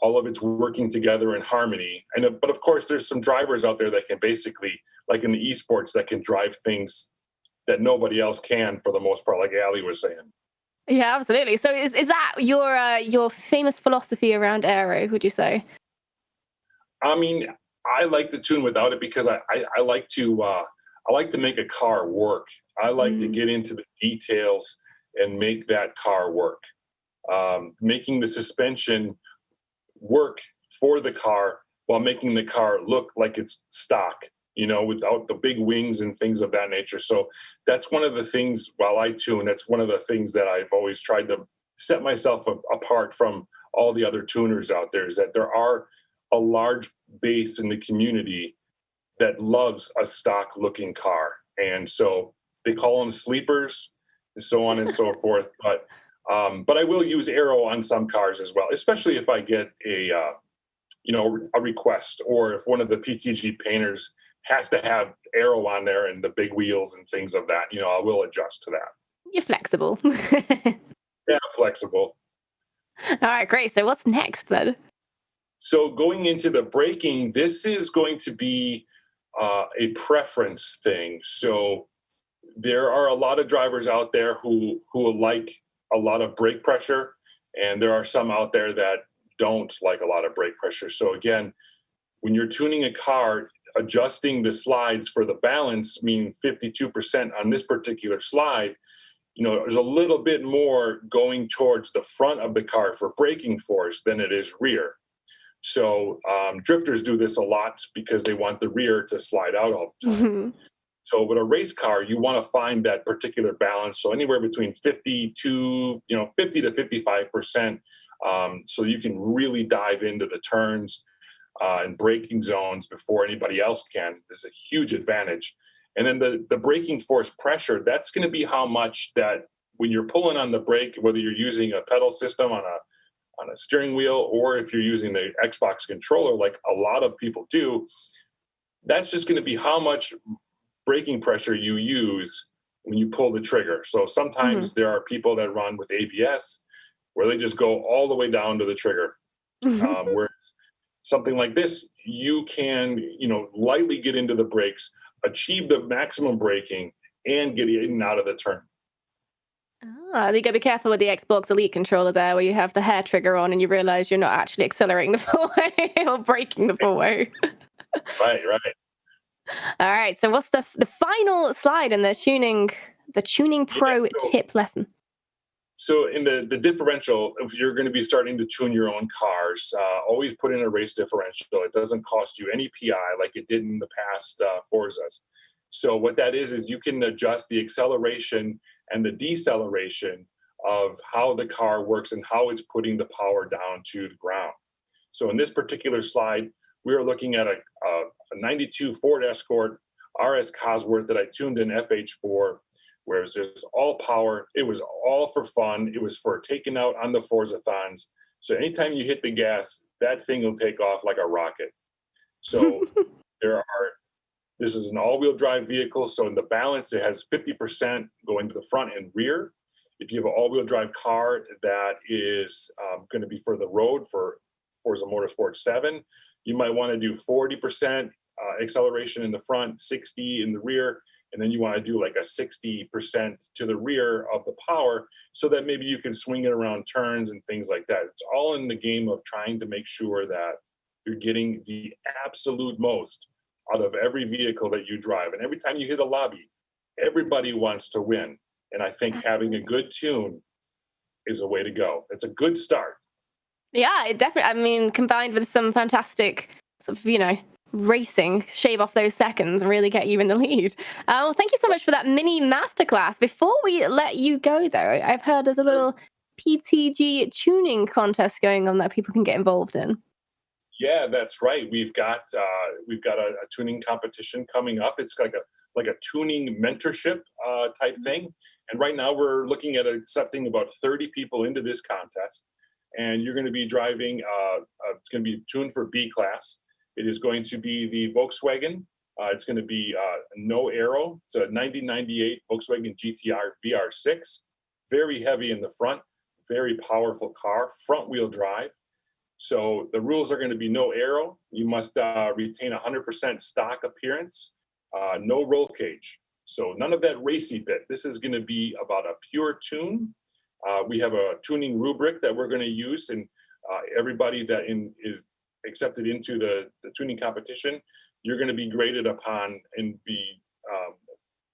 all of it's working together in harmony. But of course, there's some drivers out there that can basically, like in the esports, that can drive things that nobody else can for the most part, like Ali was saying. Yeah, absolutely. So is that your famous philosophy around aero, would you say? I mean, I like to tune without it because I like to make a car work. I like to get into the details and make that car work. Making the suspension work for the car while making the car look like it's stock, without the big wings and things of that nature. So that's one of the things while I tune, that's one of the things that I've always tried to set myself apart from all the other tuners out there, is that there are a large base in the community that loves a stock looking car. And so they call them sleepers and so on and so forth. But I will use aero on some cars as well, especially if I get a request, or if one of the PTG painters has to have aero on there and the big wheels and things of that, I will adjust to that. You're flexible. Yeah, flexible. All right, great. So what's next then? So going into the braking, this is going to be a preference thing. So there are a lot of drivers out there who like a lot of brake pressure, and there are some out there that don't like a lot of brake pressure. So again, when you're tuning a car, adjusting the slides for the balance, meaning 52% on this particular slide, there's a little bit more going towards the front of the car for braking force than it is rear. So drifters do this a lot because they want the rear to slide out all the time. Mm-hmm. So with a race car, you want to find that particular balance. So anywhere between 50 to 55%. So you can really dive into the turns and braking zones before anybody else can. There's a huge advantage. And then the braking force pressure, that's going to be how much that when you're pulling on the brake, whether you're using a pedal system on a steering wheel, or if you're using the Xbox controller, like a lot of people do, that's just going to be how much braking pressure you use when you pull the trigger. So sometimes there are people that run with ABS where they just go all the way down to the trigger. Where something like this, you can, lightly get into the brakes, achieve the maximum braking, and get in and out of the turn. You got to be careful with the Xbox Elite controller there, where you have the hair trigger on and you realize you're not actually accelerating the full way or braking the full way. Right. All right. So what's the final slide in the tuning pro tip lesson? So in the differential, if you're going to be starting to tune your own cars, always put in a race differential. It doesn't cost you any PI like it did in the past Forzas. So what that is you can adjust the acceleration and the deceleration of how the car works and how it's putting the power down to the ground. So in this particular slide, we are looking at a 92 Ford Escort RS Cosworth that I tuned in FH4, where it was just all power. It was all for fun. It was for taking out on the Forzathons. So anytime you hit the gas, that thing will take off like a rocket. So this is an all-wheel drive vehicle. So in the balance, it has 50% going to the front and rear. If you have an all-wheel drive car that is going to be for the road for Forza Motorsport 7, You might want to do 40% acceleration in the front, 60 in the rear, and then you want to do like a 60% to the rear of the power so that maybe you can swing it around turns and things like that. It's all in the game of trying to make sure that you're getting the absolute most out of every vehicle that you drive. And every time you hit a lobby, everybody wants to win. And I think having a good tune is a way to go. It's a good start. Yeah, it definitely. I mean, combined with some fantastic sort of, racing, shave off those seconds and really get you in the lead. Well, thank you so much for that mini masterclass. Before we let you go, though, I've heard there's a little PTG tuning contest going on that people can get involved in. Yeah, that's right. We've got a tuning competition coming up. It's like a tuning mentorship type thing. And right now we're looking at accepting about 30 people into this contest. And you're going to be driving. It's going to be tuned for B class. It is going to be the Volkswagen. It's going to be no aero. It's a 1998 Volkswagen GTR VR6. Very heavy in the front, very powerful car, front wheel drive. So the rules are going to be no aero. You must retain 100% stock appearance, no roll cage. So none of that racy bit. This is going to be about a pure tune. We have a tuning rubric that we're going to use, and everybody that is accepted into the tuning competition, you're going to be graded upon and be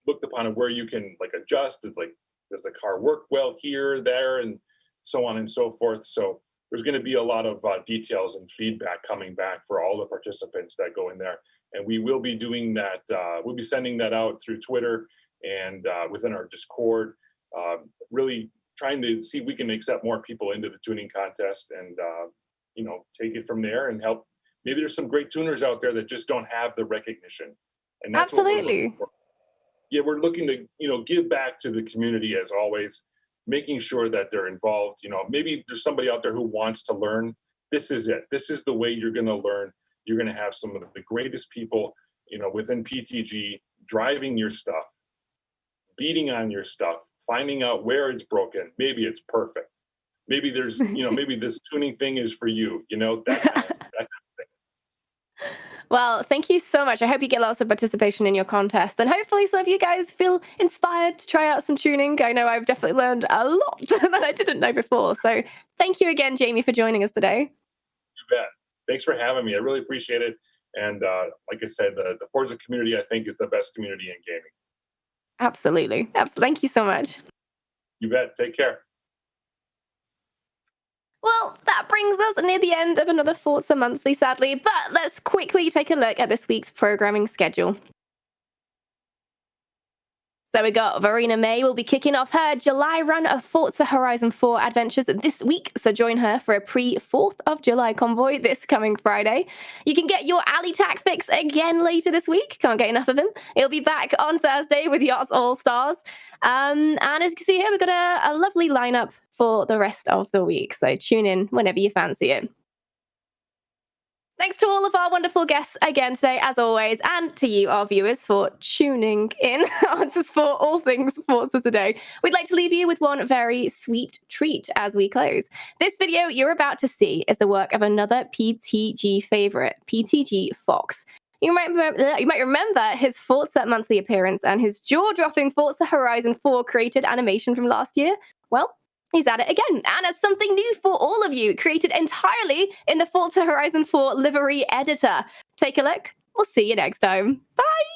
looked upon where you can like adjust. Like, does the car work well here, there, and so on and so forth. So there's going to be a lot of details and feedback coming back for all the participants that go in there. And we will be doing that. We'll be sending that out through Twitter and within our Discord, really trying to see if we can accept more people into the tuning contest and, take it from there and help. Maybe there's some great tuners out there that just don't have the recognition. And that's Absolutely. We're looking to, give back to the community as always, making sure that they're involved. Maybe there's somebody out there who wants to learn. This is it. This is the way you're going to learn. You're going to have some of the greatest people, within PTG driving your stuff, beating on your stuff, finding out where it's broken. Maybe it's perfect. Maybe there's, maybe this tuning thing is for you, that kind of thing. Well, thank you so much. I hope you get lots of participation in your contest, and hopefully some of you guys feel inspired to try out some tuning. I know I've definitely learned a lot that I didn't know before. So thank you again, Jamie, for joining us today. You bet. Thanks for having me. I really appreciate it. And like I said, the Forza community, I think, is the best community in gaming. Absolutely. Thank you so much. You bet. Take care. Well, that brings us near the end of another Forza Monthly, sadly, but let's quickly take a look at this week's programming schedule. So we got Verena May will be kicking off her July run of Forza Horizon 4 adventures this week, so join her for a pre-4th of July convoy this coming Friday. You can get your Ali Tack fix again later this week. Can't get enough of him. He'll be back on Thursday with Yachts All-Stars. And as you can see here, we've got a lovely lineup for the rest of the week, so tune in whenever you fancy it. Thanks to all of our wonderful guests again today, as always, and to you, our viewers, for tuning in. Answers for all things Forza today. We'd like to leave you with one very sweet treat as we close. This video you're about to see is the work of another PTG favorite, PTG Fox. You might remember his Forza Monthly appearance and his jaw-dropping Forza Horizon 4 created animation from last year. Well, he's at it again, and as something new for all of you, created entirely in the Forza Horizon 4 livery editor. Take a look. We'll see you next time. Bye!